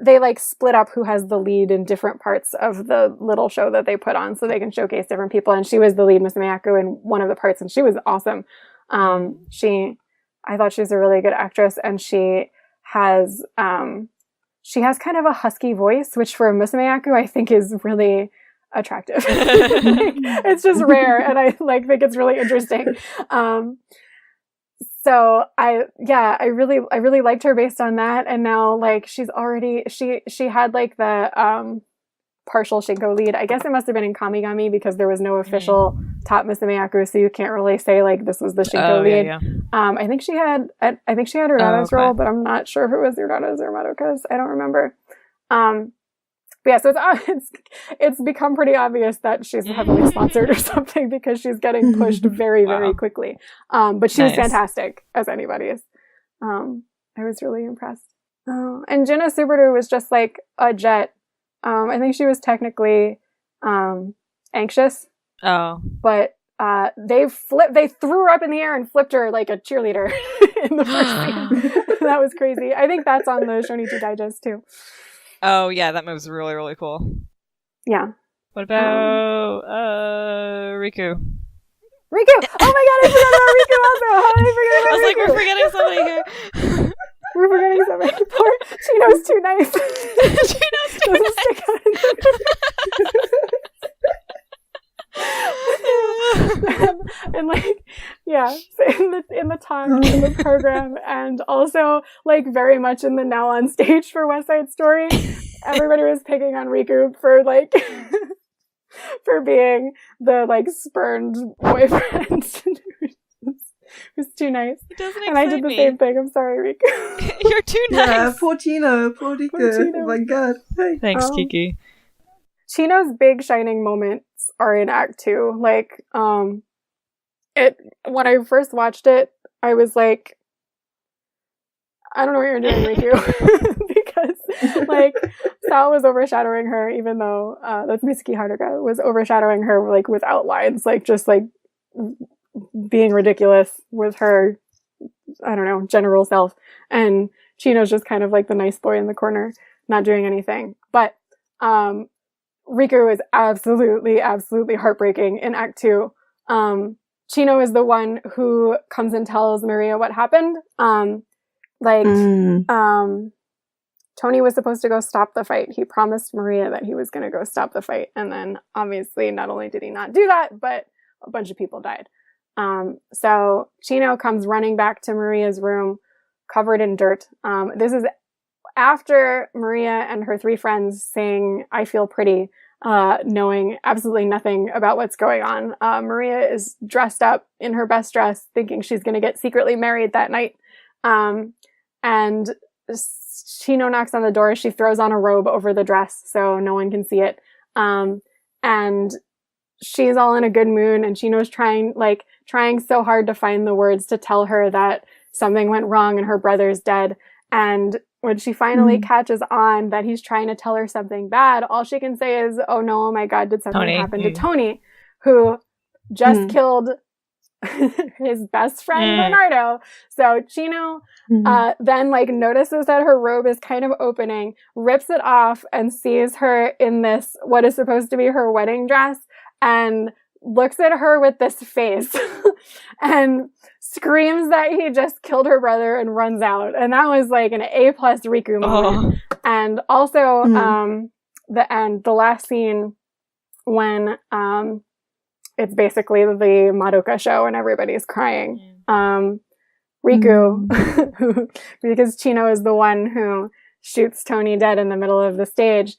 they like split up who has the lead in different parts of the little show that they put on so they can showcase different people, and she was the lead Musumeyaku in one of the parts, and she was awesome. I thought she was a really good actress, and she has kind of a husky voice, which for a Musumeyaku I think is really attractive. Like, it's just rare, and I like think it's really interesting. So I really liked her based on that, and now like she's already she had like the partial Shinko lead. I guess it must have been in Kamigami because there was no official top Musumeyaku, so you can't really say like this was the Shinko lead. Yeah. I think she had Urata's role, but I'm not sure if it was Urata's or Madoka's. I don't remember. But yeah, so it's become pretty obvious that she's heavily sponsored or something because she's getting pushed very, very quickly. But she was fantastic as anybody's. I was really impressed. And Jina Subaru was just like a jet. I think she was technically anxious. Oh. But they threw her up in the air and flipped her like a cheerleader in the first scene. That was crazy. I think that's on the Shonichi Digest too. Oh yeah, that move's really, really cool. Yeah. What about Riku? Riku! Oh my god, I forgot about Riku also! How did I forget about I was Riku? like, we're forgetting somebody here. We're forgetting somebody. Poor Chino's too nice. Chino's too Doesn't stick out in and like, yeah, so in the talk, in the program, and also like very much in the Now on Stage for West Side Story, everybody was picking on Riku for like for being the like spurned boyfriend who's too nice. It doesn't and I did the same thing. I'm sorry, Riku. You're too nice. Yeah, poor Chino, poor Riku. Oh my god. Hey. Thanks, Kiki. Chino's big shining moments are in Act 2. Like, it when I first watched it, I was like, I don't know what you're doing, Riku. Because, like, Sal was overshadowing her, even though, that's Mitsuki Haruka, was overshadowing her, like, without lines. Like, just, like, being ridiculous with her, I don't know, general self. And Chino's just kind of like the nice boy in the corner, not doing anything. But, Riku is absolutely, absolutely heartbreaking in Act 2. Chino is the one who comes and tells Maria what happened. Tony was supposed to go stop the fight. He promised Maria that he was going to go stop the fight. And then obviously not only did he not do that, but a bunch of people died. So Chino comes running back to Maria's room covered in dirt. This is after Maria and her 3 friends sing I Feel Pretty, knowing absolutely nothing about what's going on. Maria is dressed up in her best dress, thinking she's going to get secretly married that night. And Chino knocks on the door. She throws on a robe over the dress so no one can see it. And she's all in a good mood, and Chino's trying so hard to find the words to tell her that something went wrong and her brother's dead. And when she finally catches on that he's trying to tell her something bad, all she can say is, oh no, oh my god, did something happen to Tony, who just killed his best friend Bernardo. So Chino then like notices that her robe is kind of opening, rips it off, and sees her in this, what is supposed to be her wedding dress, and looks at her with this face and screams that he just killed her brother and runs out. And that was like an A+ Riku moment. And also the last scene when it's basically the Madoka show and everybody's crying. Riku, because Chino is the one who shoots Tony dead in the middle of the stage,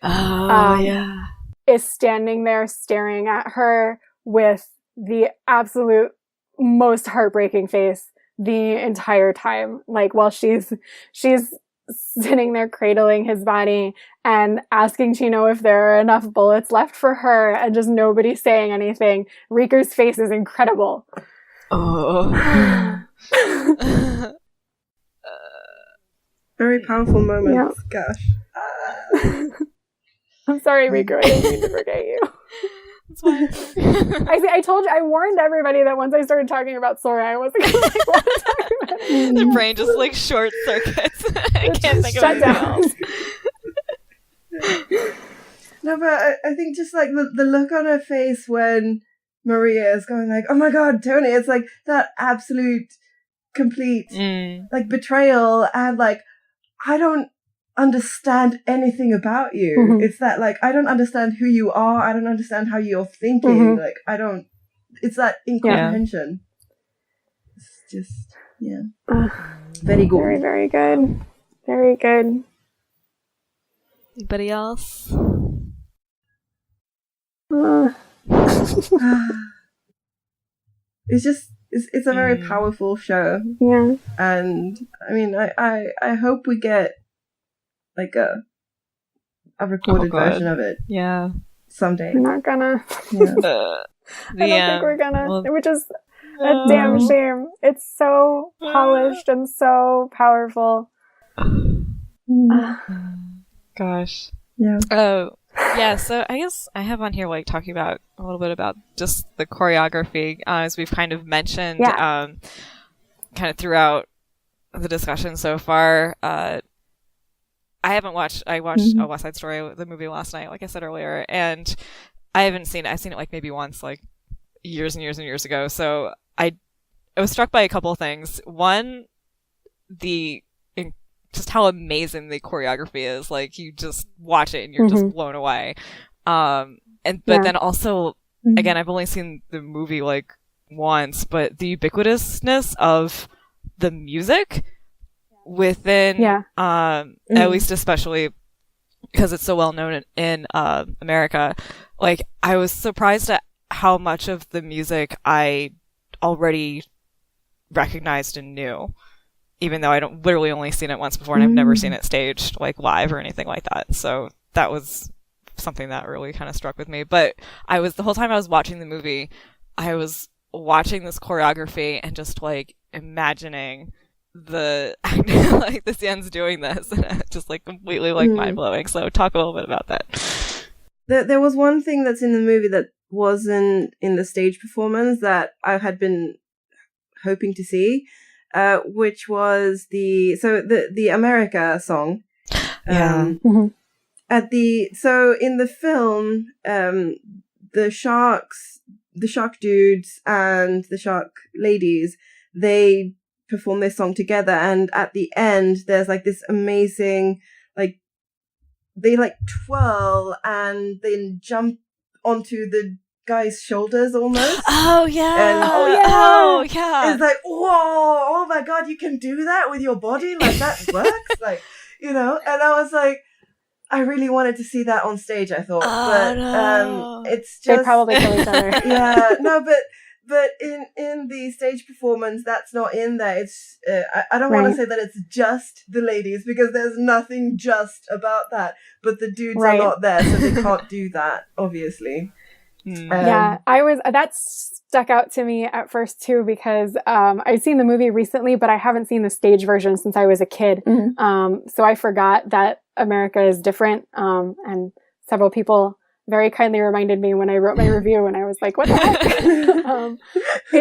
is standing there staring at her with the absolute most heartbreaking face the entire time. Like, while she's sitting there cradling his body and asking Chino if there are enough bullets left for her, and just nobody saying anything. Riku's face is incredible. Very powerful moments. Yeah. Gosh. I'm sorry, Riku. I didn't mean to forget you. It's fine. I warned everybody that once I started talking about Sora, I wasn't going to want to talk about it. The brain just like short circuits. I can't think of anything else. No, but I think just like the look on her face when Maria is going like, oh my god, Tony, it's like that absolute complete like betrayal, and like, I don't understand anything about you. It's that like, I don't understand who you are, I don't understand how you're thinking, like it's that incomprehension. It's just very good. Very, very good. Very good. Anybody else? It's a very powerful show. Yeah. And I mean, I hope we get like a recorded version of it. Yeah. Someday. We're not gonna. Yeah. I don't think we're gonna. Which is a damn shame. It's so polished and so powerful. Gosh. Yeah. Oh, Yeah, so I guess I have on here like talking about a little bit about just the choreography, as we've kind of mentioned, kind of throughout the discussion so far. I watched West Side Story, the movie, last night, like I said earlier, and I haven't seen it. I've seen it like maybe once, like years and years and years ago. So I was struck by a couple of things. One, just how amazing the choreography is. Like, you just watch it and you're just blown away. But then also, again, I've only seen the movie like once, but the ubiquitousness of the music within, at least especially because it's so well known in America, like, I was surprised at how much of the music I already recognized and knew, even though I don't literally only seen it once before and I've never seen it staged like live or anything like that. So that was something that really kind of struck with me. But the whole time I was watching the movie, I was watching this choreography and just like imagining the Xian's doing this, and just like completely like mind blowing. So talk a little bit about that. There was one thing that's in the movie that wasn't in the stage performance that I had been hoping to see, which was the America song. So in the film, the shark dudes and the shark ladies, they perform this song together, and at the end there's like this amazing, like, they like twirl and then jump onto the guy's shoulders almost. Oh yeah. It's like, whoa, oh my god, you can do that with your body? Like, that works? Like, and I was like, I really wanted to see that on stage, I thought. It's just, they probably kill each other. But in the stage performance, that's not in there. It's I don't want to say that it's just the ladies, because there's nothing just about that. But the dudes are not there, so they can't do that, obviously. That stuck out to me at first too, because I'd seen the movie recently, but I haven't seen the stage version since I was a kid. So I forgot that America is different. And several people very kindly reminded me when I wrote my review, and I was like, what the heck?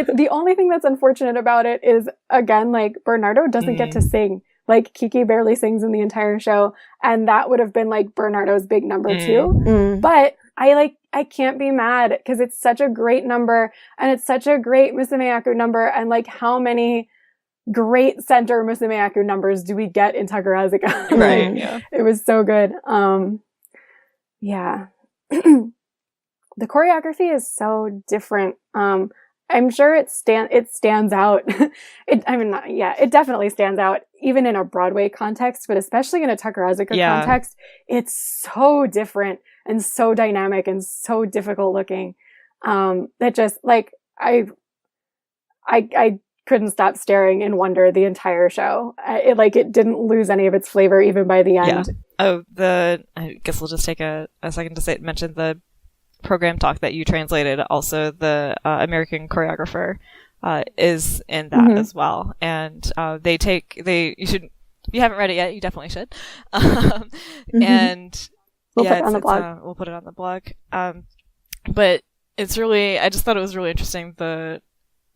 The only thing that's unfortunate about it is, again, like, Bernardo doesn't get to sing. Like, Kiki barely sings in the entire show, and that would have been like Bernardo's big number too. But I can't be mad, because it's such a great number, and it's such a great Musumeyaku number, and like, how many great center Musumeyaku numbers do we get in Takarazuka? Right, yeah. It was so good. The choreography is so different. I'm sure it stands out. It definitely stands out, even in a Broadway context, but especially in a Takarazuka context. It's so different and so dynamic and so difficult looking. That just, like, I couldn't stop staring in wonder the entire show. It didn't lose any of its flavor even by the end. I guess we'll just take a second to mention the program talk that you translated. Also, the American choreographer is in that as well, and if you haven't read it yet, you definitely should. And we'll put it on the blog. We'll put it on the blog. But it's really, I just thought it was really interesting.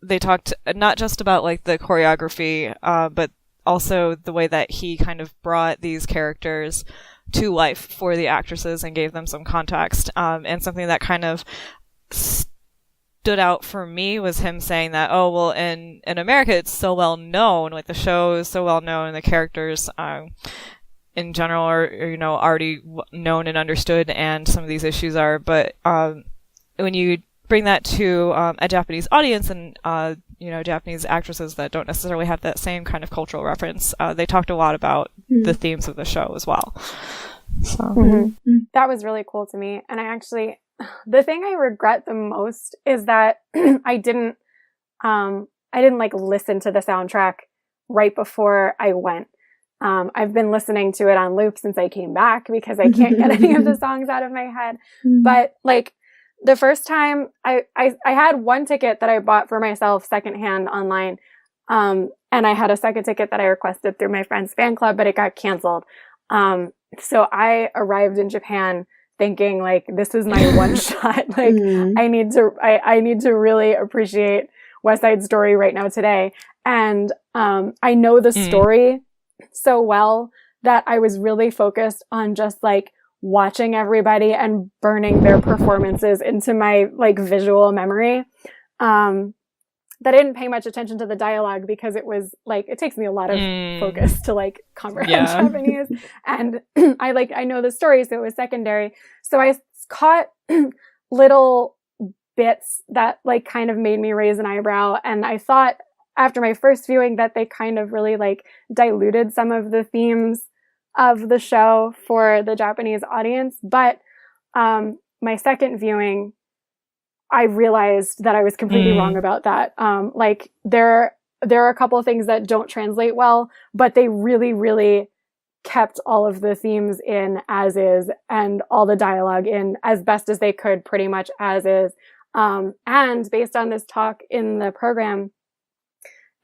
They talked not just about like the choreography, but also the way that he kind of brought these characters to life for the actresses and gave them some context. And something that kind of stood out for me was him saying that, oh, well, in America, it's so well known, like the show is so well known, and the characters in general are, already known and understood, and some of these issues are, but when you bring that to a Japanese audience and Japanese actresses that don't necessarily have that same kind of cultural reference, they talked a lot about the themes of the show as well. So that was really cool to me. And the thing I regret the most is that I didn't like listen to the soundtrack right before I went. I've been listening to it on loop since I came back, because I can't get any of the songs out of my head. But like, the first time I had one ticket that I bought for myself secondhand online. And I had a second ticket that I requested through my friend's fan club, but it got canceled. So I arrived in Japan thinking like, this is my one shot. Like I need to really appreciate West Side Story right now today. And I know the story so well that I was really focused on just like watching everybody and burning their performances into my like visual memory. That I didn't pay much attention to the dialogue because it was like, it takes me a lot of focus to like comprehend Japanese. And I know the story, so it was secondary. So I caught little bits that like kind of made me raise an eyebrow. And I thought after my first viewing that they kind of really like diluted some of the themes of the show for the Japanese audience. But my second viewing, I realized that I was completely wrong about that. Like there are a couple of things that don't translate well, but they really, really kept all of the themes in as is and all the dialogue in as best as they could, pretty much as is. And based on this talk in the program,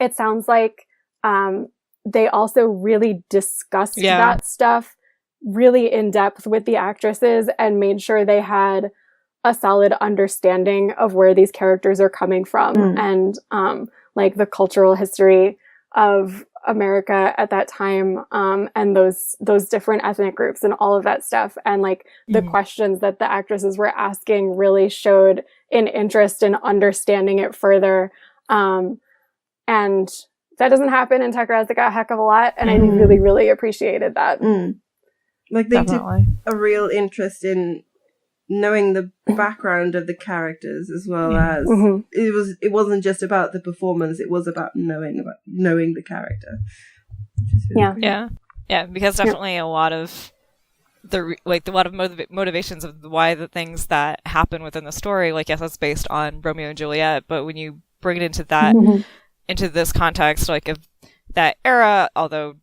it sounds like they also really discussed that stuff really in depth with the actresses and made sure they had a solid understanding of where these characters are coming from and like the cultural history of America at that time and those different ethnic groups and all of that stuff. And like the questions that the actresses were asking really showed an interest in understanding it further. And that doesn't happen in Takarazuka a heck of a lot. And I really, really appreciated that. Like they took a real interest in knowing the background of the characters as well as it wasn't just about the performance, it was about knowing the character, which is really cool. Because definitely a lot of motivations of why the things that happen within the story, like yes, that's based on Romeo and Juliet, but when you bring it into that into this context, like of that era, although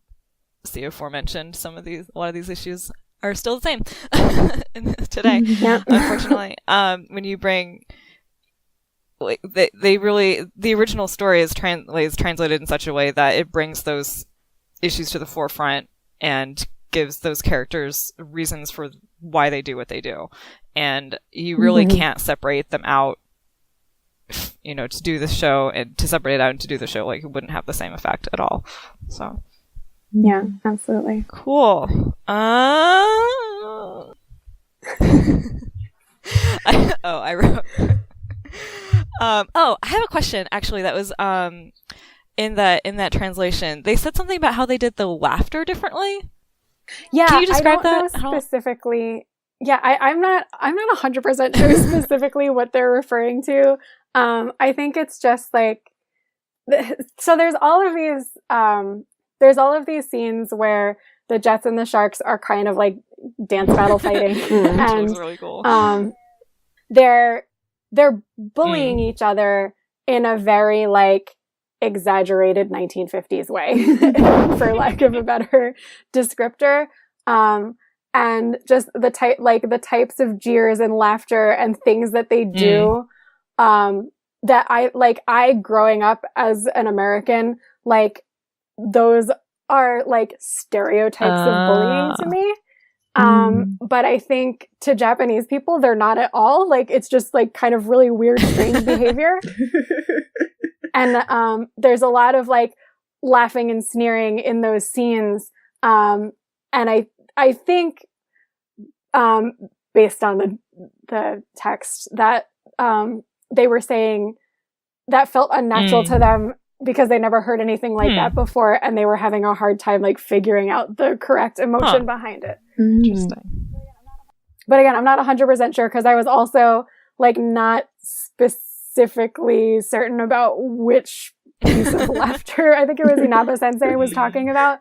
the aforementioned a lot of these issues are still the same today, unfortunately. When you bring, like, the original story is translated in such a way that it brings those issues to the forefront and gives those characters reasons for why they do what they do. And you really can't separate them out, to do the show and to separate it out and to do the show. Like, it wouldn't have the same effect at all. So. Yeah, absolutely. Cool. I wrote. I have a question actually. That was in that translation. They said something about how they did the laughter differently. Yeah, can you describe that specifically? Yeah, I'm not 100% sure specifically what they're referring to. I think it's just like so. There's all of these. There's all of these scenes where the Jets and the Sharks are kind of like dance battle fighting, and was really cool. They're bullying each other in a very like exaggerated 1950s way, for lack of a better descriptor. And just the types of jeers and laughter and things that they do, that I growing up as an American, like, those are like stereotypes of bullying to me. But I think to Japanese people, they're not at all. Like, it's just like kind of really weird, strange behavior. And there's a lot of like laughing and sneering in those scenes. And I think, based on the text, that they were saying that felt unnatural to them because they never heard anything like that before, and they were having a hard time like figuring out the correct emotion behind it. Interesting. But again, I'm not 100% sure because I was also like not specifically certain about which piece of laughter I think it was Inaba Sensei was talking about.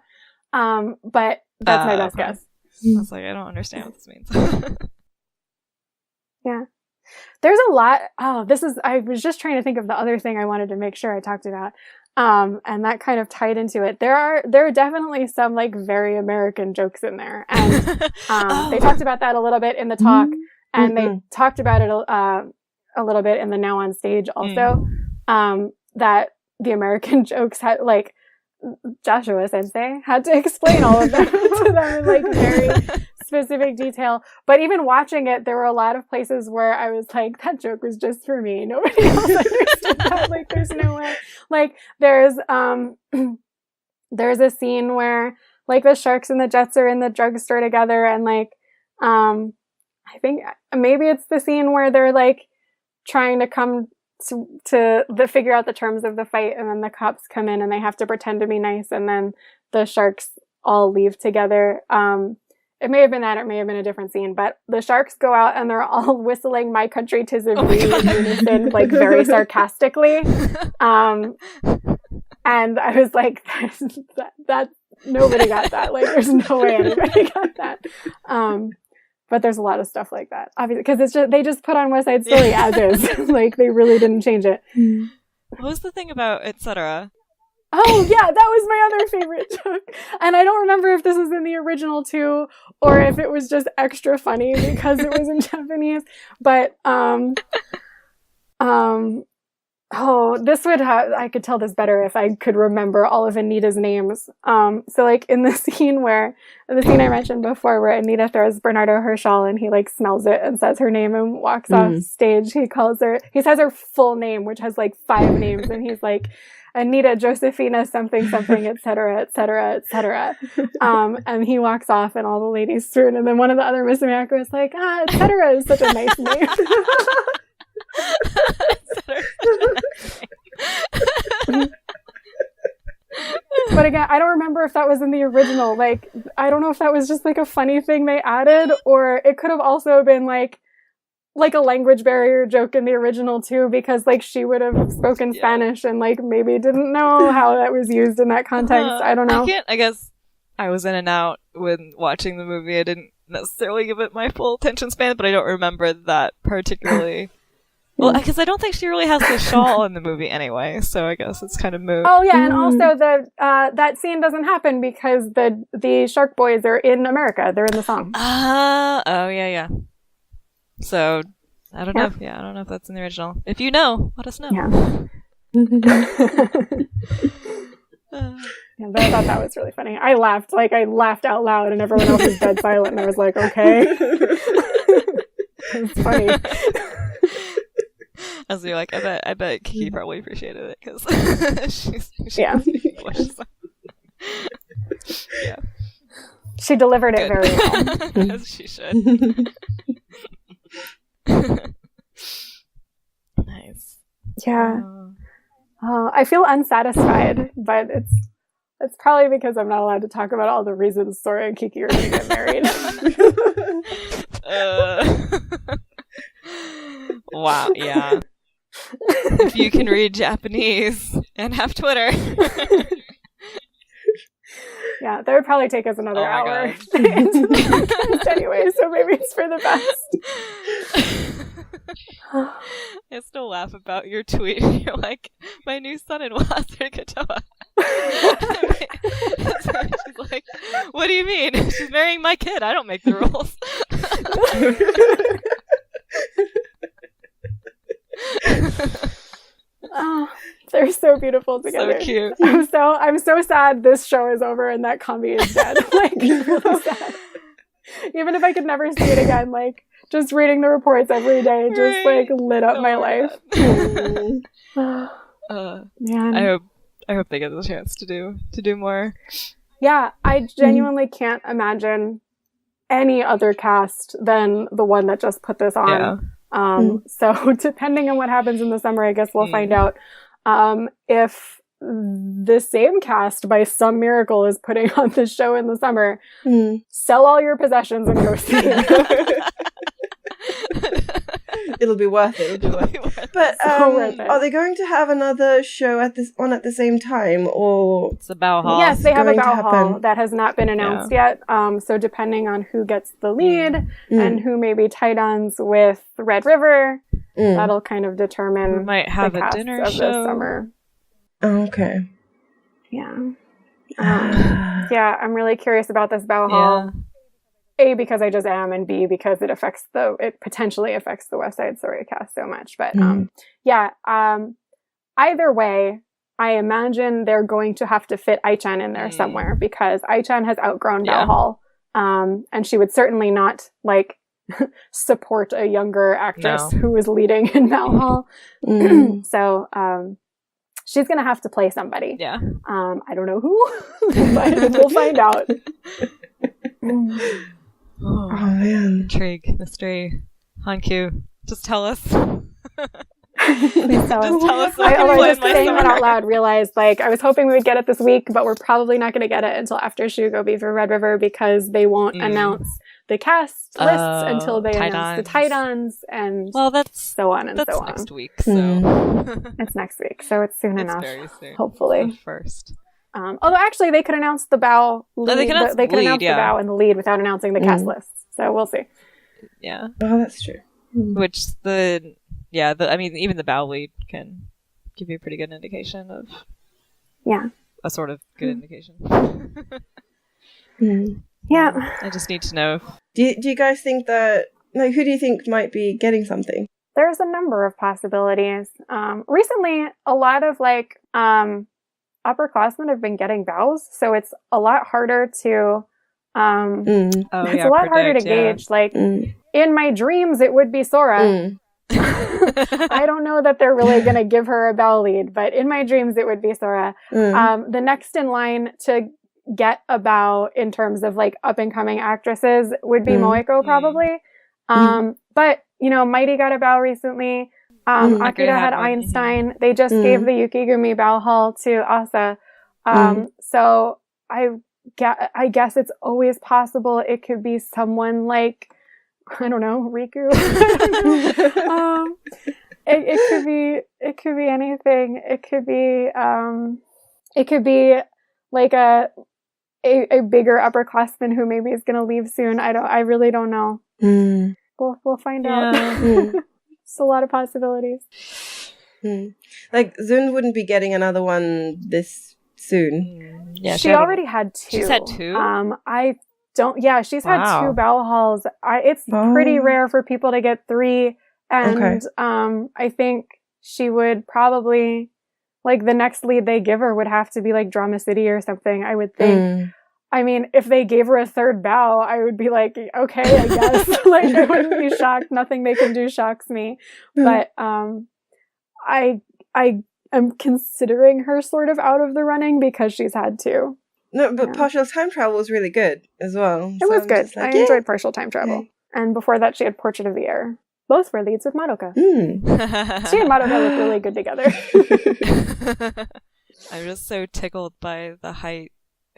But that's my best guess. I was like, I don't understand what this means. Yeah. There's a lot. I was just trying to think of the other thing I wanted to make sure I talked about. And that kind of tied into it. There are definitely some like very American jokes in there. And they talked about that a little bit in the talk, and they talked about it a little bit in the Now on Stage also. That the American jokes had like Joshua Sensei had to explain all of them to them in like very specific detail. But even watching it, there were a lot of places where I was like, that joke was just for me. Nobody else understood that. Like, there's no way. Like, there's a scene where like the Sharks and the Jets are in the drugstore together, and like I think maybe it's the scene where they're like trying to come to figure out the terms of the fight, and then the cops come in and they have to pretend to be nice, and then the Sharks all leave together. It may have been that, or it may have been a different scene, but the Sharks go out and they're all whistling "My Country 'Tis of Thee" in unison, like very sarcastically. And I was like, that nobody got that. Like, there's no way anybody got that. But there's a lot of stuff like that, obviously, because they just put on West Side Story as is. Like, they really didn't change it. What was the thing about etc.? Oh, yeah, that was my other favorite joke. And I don't remember if this was in the original too, or if it was just extra funny because it was in Japanese. But, this would have, I could tell this better if I could remember all of Anita's names. So like in the scene I mentioned before where Anita throws Bernardo her shawl and he like smells it and says her name and walks off stage, he says her full name, which has like 5 names, and he's like, Anita Josephina something something, etc., etc., etc. And he walks off and all the ladies swoon, and then one of the other Miss America is like, etc. is such a nice name. But again, I don't remember if that was in the original. Like, I don't know if that was just like a funny thing they added, or it could have also been like a language barrier joke in the original too, because like she would have spoken Spanish and like maybe didn't know how that was used in that context. I don't know. I guess I was in and out when watching the movie. I didn't necessarily give it my full attention span, but I don't remember that particularly. Well, because I don't think she really has the shawl in the movie anyway, so I guess it's kind of moot. Oh yeah, and also that scene doesn't happen because the Shark Boys are in America. They're in the song. Oh yeah. So I don't know. Yeah, I don't know if that's in the original. If you know, let us know. Yeah. Yeah, but I thought that was really funny. I laughed out loud, and everyone else was dead silent, and I was like, okay. It's funny. As you're like, I bet Kiki probably appreciated it because she's yeah. Yeah. She delivered it very well. As she should. Nice. Yeah. I feel unsatisfied, but it's probably because I'm not allowed to talk about all the reasons Sora and Kiki are going to get married. Wow, yeah. If you can read Japanese and have Twitter. Yeah, that would probably take us another hour anyway, so maybe it's for the best. I still laugh about your tweet. You're like, my new son-in-law is Katoa. She's like, what do you mean? She's marrying my kid. I don't make the rules. Oh, they're so beautiful together. So cute. I'm so sad this show is over and that Kambi is dead. Like, really sad. Even if I could never see it again, like, just reading the reports every day just like lit up my life. Man. I hope they get the chance to do more. Yeah, I genuinely can't imagine any other cast than the one that just put this on. Yeah. So depending on what happens in the summer, I guess we'll find out if the same cast by some miracle is putting on this show in the summer. Sell all your possessions and go see it. It'll be worth it. But are they going to have another show at the same time, or it's a Bow Hall? Yes, they have a Bow Hall that has not been announced yet. So depending on who gets the lead and who may be tight-ons with Red River, that'll kind of determine we might have the a dinner of show this summer. Oh, okay. Yeah. Yeah, I'm really curious about this Bow Hall. A, because I just am, and B, because it potentially affects the West Side Story cast so much. But either way, I imagine they're going to have to fit Ai-chan in there somewhere, because Ai-chan has outgrown Bow Hall And she would certainly not like support a younger actress who was leading in Valhall. So she's gonna have to play somebody. Yeah. I don't know who, but we'll find out. Oh man. Intrigue, mystery, Hankyu. Just tell us. Please tell us. Just tell us. I just saying that out loud realized like I was hoping we would get it this week, but we're probably not going to get it until after Shugo for Red River because they won't announce the cast lists until they announce the Titans and that's so on and so on. That's next week, so it's next week, so it's soon enough. Very soon. Hopefully, the first. Although actually, they could announce the bow. They could announce the bow and the lead without announcing the cast lists. So we'll see. Yeah. Oh, that's true. Which I mean, even the bow lead can give you a pretty good indication of. Yeah. A sort of good indication. Yeah. I just need to know. Do you guys think that, like, who do you think might be getting something? There's a number of possibilities. Recently, a lot of like upperclassmen have been getting vows, so it's a lot harder to harder to gauge. Like in my dreams, it would be Sora. I don't know that they're really going to give her a bow lead, but in my dreams, it would be Sora. The next in line to get a bow in terms of like up and coming actresses would be Moeko probably. But you know, Mighty got a bow recently. Akira had Einstein. They just gave the Yukigumi Valhall to Asa. So I guess it's always possible it could be someone like, I don't know, Riku. It could be anything. It could be like a bigger upperclassman who maybe is going to leave soon. I really don't know. We'll find out. It's a lot of possibilities. Like Zun wouldn't be getting another one this soon. Yeah, she already had two. She's had two? She's had two bow halls. It's pretty rare for people to get three. And I think she would probably, like, the next lead they give her would have to be like Drama City or something, I would think. I mean, if they gave her a third bow, I would be like, okay, I guess. Like, I wouldn't be shocked. Nothing they can do shocks me. But I am considering her sort of out of the running because she's had two. No, but Partial Time Travel was really good as well. It was good. Like, I enjoyed Partial Time Travel. Okay. And before that, she had Portrait of the Air. Both were leads with Madoka. She and Madoka look really good together. I'm just so tickled by the height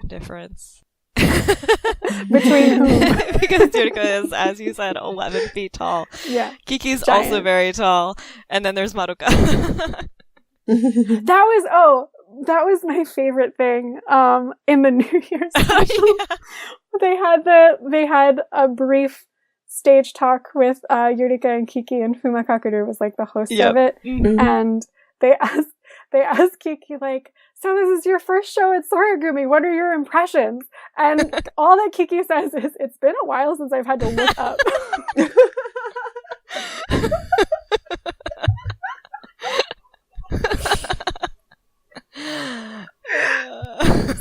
difference. Between whom? Because Yurika is, as you said, 11 feet tall. Yeah. Kiki's giant. Also very tall. And then there's Madoka. That was my favorite thing in the New Year's special. They had a brief stage talk with Yurika and Kiki, and Fumakakuru was like the host of it. And they asked Kiki, like, so this is your first show at Soragumi, what are your impressions? And all that Kiki says is, it's been a while since I've had to look up.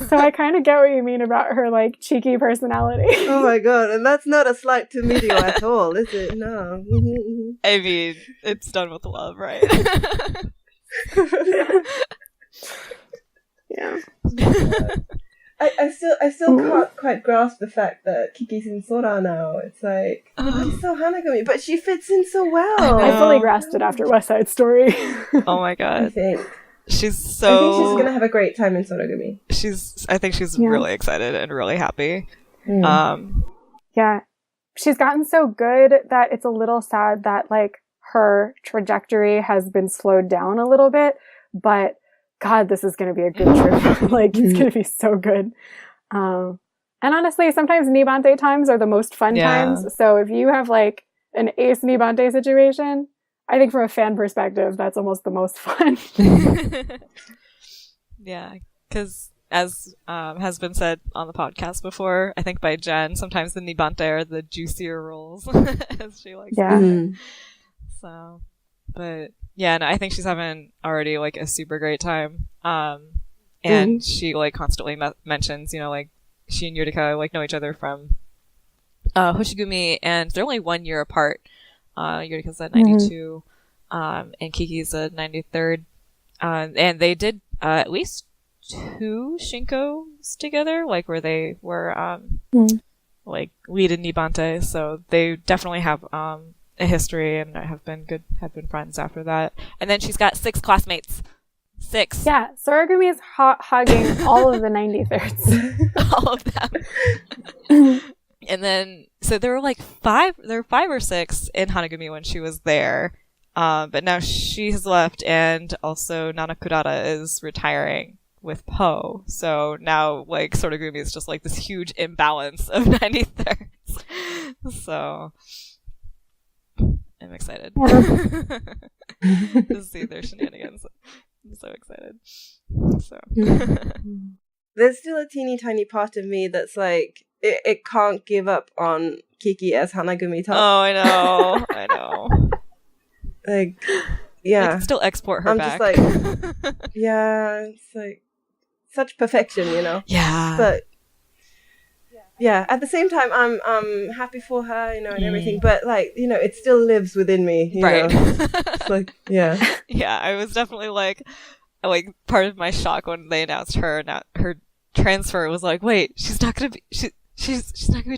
So I kind of get what you mean about her, like, cheeky personality. Oh my god, and that's not a slight to Mirio at all, is it? No. I mean, it's done with love, right? Yeah. I still can't quite grasp the fact that Kiki's in Sora now. It's like, she's so Hanagami, but she fits in so well. I fully grasped it after West Side Story. Oh my god. I think she's gonna have a great time in Soragumi. I think she's really excited and really happy. Yeah. She's gotten so good that it's a little sad that, like, her trajectory has been slowed down a little bit, but God, this is going to be a good trip. Like, it's going to be so good. And honestly, sometimes Nibante times are the most fun times. So if you have, like, an ace Nibante situation, I think from a fan perspective, that's almost the most fun. Yeah, because as has been said on the podcast before, I think by Jen, sometimes the Nibante are the juicier roles, as she likes to say. So, but yeah, no, I think she's having already, like, a super great time. And she, like, constantly mentions, you know, like, she and Yurika, like, know each other from Hoshigumi, and they're only 1 year apart. Yurika's at 92, and Kiki's at 93rd. And they did at least 2 Shinkos together, like where they were like lead in Nibante. So they definitely have a history and have been friends after that. And then she's got 6 classmates. 6. Yeah, Soragumi is hogging all of the 93rds. All of them. And then, so there were like 5 or 6 in Hanagumi when she was there. But now she has left, and also Nana Kurata is retiring with Po. So now, like, Soragumi is just like this huge imbalance of 93rds. So, I'm excited to see their shenanigans. I'm so excited. So there's still a teeny tiny part of me that's like, it can't give up on Kiki as Hanagumi top. Oh, I know. Like, yeah. I can still export her back. I'm just like, yeah, it's like such perfection, you know? Yeah. But yeah, at the same time, I'm happy for her, you know, and everything. But like, you know, it still lives within me, you know? It's like, yeah. Yeah, I was definitely like part of my shock when they announced her transfer was like, wait, she's not gonna be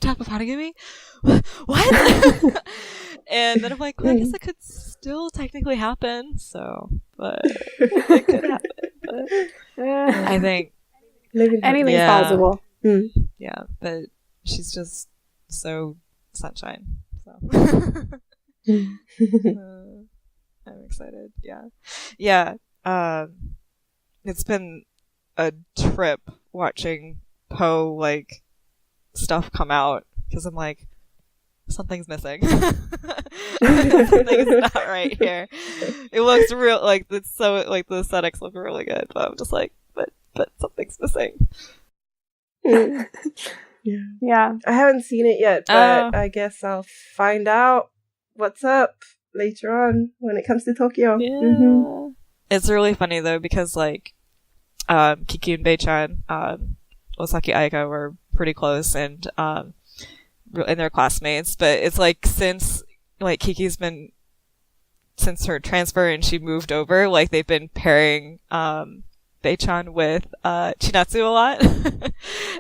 top of Hanagumi? What? And then I'm like, well, I guess it could still technically happen. So, but it could happen. But I think anything's possible. Yeah, but she's just so sunshine. So I'm excited. Yeah. It's been a trip watching Po like stuff come out because I'm like, something's missing. Something's not right here. It looks real, like it's so like the aesthetics look really good, but I'm just like, but something's missing. Yeah. I haven't seen it yet, but I guess I'll find out what's up later on when it comes to Tokyo. Yeah. It's really funny though because like Kiki and Bei-chan, Osaki Aika were pretty close and they're classmates, but it's like since her transfer and she moved over, like they've been pairing Bei-chan with Chinatsu a lot.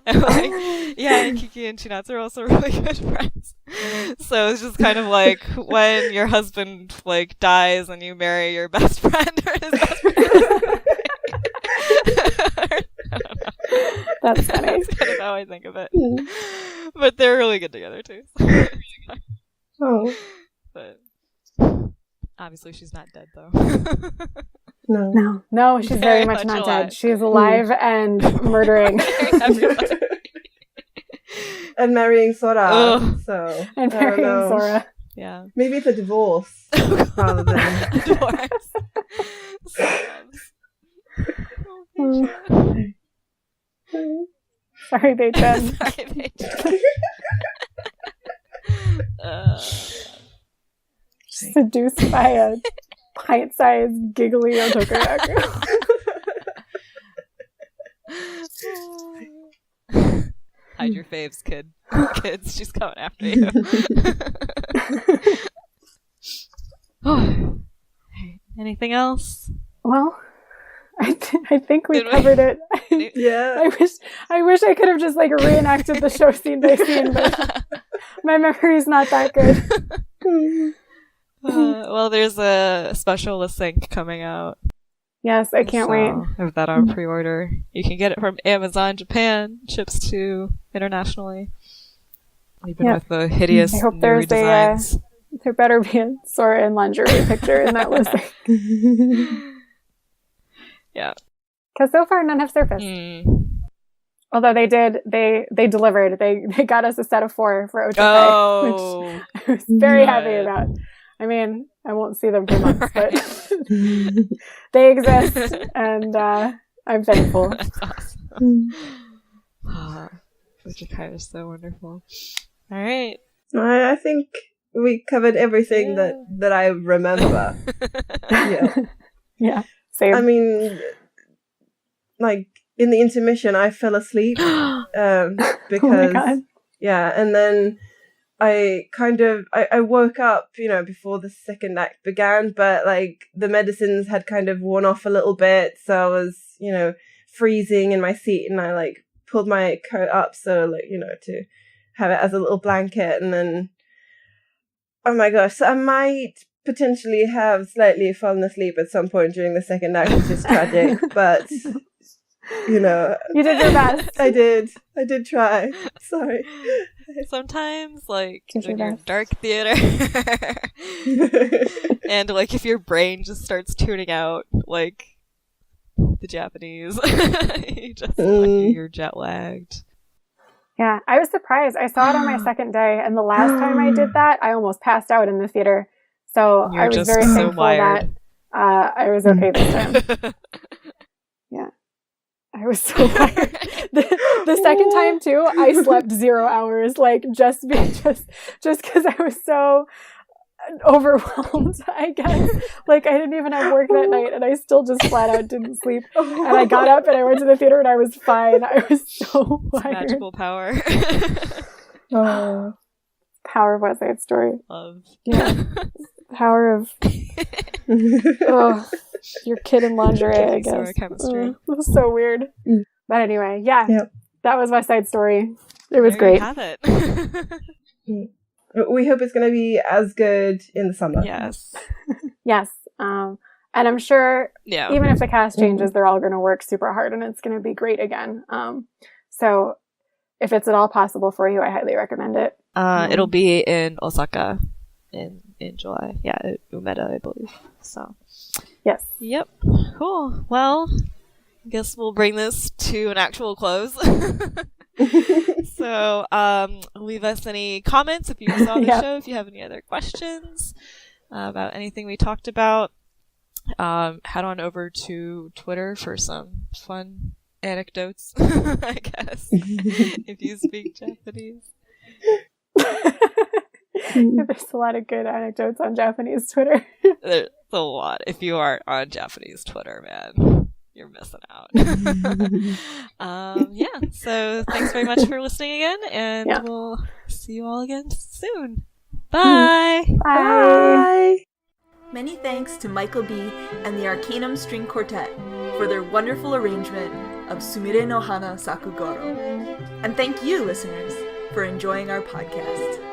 And like, yeah, Kiki and Chinatsu are also really good friends. So it's just kind of like when your husband like dies and you marry your best friend or his best friend. That's funny. That's kind of how I think of it. But they're really good together too. Oh. But obviously she's not dead though. No, she's very much not dead. She's alive and murdering everybody. And marrying Sora. Ugh. So and marrying Sora. Yeah. Maybe it's a divorce rather than divorce. Sorry, Bei-chan. Seduced by a pint-sized giggly otaku. Hide your faves, kids. She's coming after you. Anything else? Well, I think we covered it. Yeah. I wish I could have just like reenacted the show scene by scene, but my memory's not that good. Well, there's a special lip sync coming out. Yes, I can't wait. I have that on pre-order. You can get it from Amazon Japan. Ships to internationally. Even with the hideous new redesigns. There better be a Sora in lingerie picture in that listing. Yeah. Because so far none have surfaced. Although they delivered. They got us a set of 4 for Otakai, which I was very happy about. I mean, I won't see them for months, but they exist, and I'm thankful. That's awesome. Otakai is so wonderful. All right. I think we covered everything that I remember. Yeah. Same. I mean, like in the intermission, I fell asleep because oh my God. yeah, and then I woke up, before the second act began, but like the medicines had kind of worn off a little bit. So I was, freezing in my seat, and I like pulled my coat up so like, to have it as a little blanket. And then, oh my gosh, so I might potentially have slightly fallen asleep at some point during the second act, which is tragic, but You did your best. I did try. Sorry. Sometimes, like, Did when your you're in best. dark theater, and, like, if your brain just starts tuning out, like, the Japanese, you just, like, you're jet lagged. Yeah, I was surprised. I saw it on my second day, and the last time I did that, I almost passed out in the theater. So You're I was just very so thankful wired. that I was okay this time. Yeah. I was so tired. The second time too, I slept 0 hours, like just because I was so overwhelmed, I guess. Like I didn't even have work that night, and I still just flat out didn't sleep. And I got up and I went to the theater and I was fine. I was so It's tired. magical power. Power of West Side Story. Love. Yeah. Power of your kid in lingerie, I guess. Sorry, chemistry. It was so weird. But anyway, yeah. Yep. That was West Side Story. It was There you great. have it. We hope it's going to be as good in the summer. Yes. Yes. And I'm sure Yeah. even if the cast changes, they're all going to work super hard and it's going to be great again. So if it's at all possible for you, I highly recommend it. It'll be in Osaka in July. Yeah, at Umeda, I believe. So. Yes. Yep. Cool. Well, I guess we'll bring this to an actual close. So, leave us any comments if you saw the show, if you have any other questions about anything we talked about. Head on over to Twitter for some fun anecdotes, I guess, if you speak Japanese. There's a lot of good anecdotes on Japanese Twitter. There's a lot. If you aren't on Japanese Twitter, man, you're missing out. Yeah, so thanks very much for listening again, and we'll see you all again soon. Bye! Bye! Many thanks to Michael B. and the Arcanum String Quartet for their wonderful arrangement of Sumire no Hana Sakugoro. And thank you, listeners, for enjoying our podcast.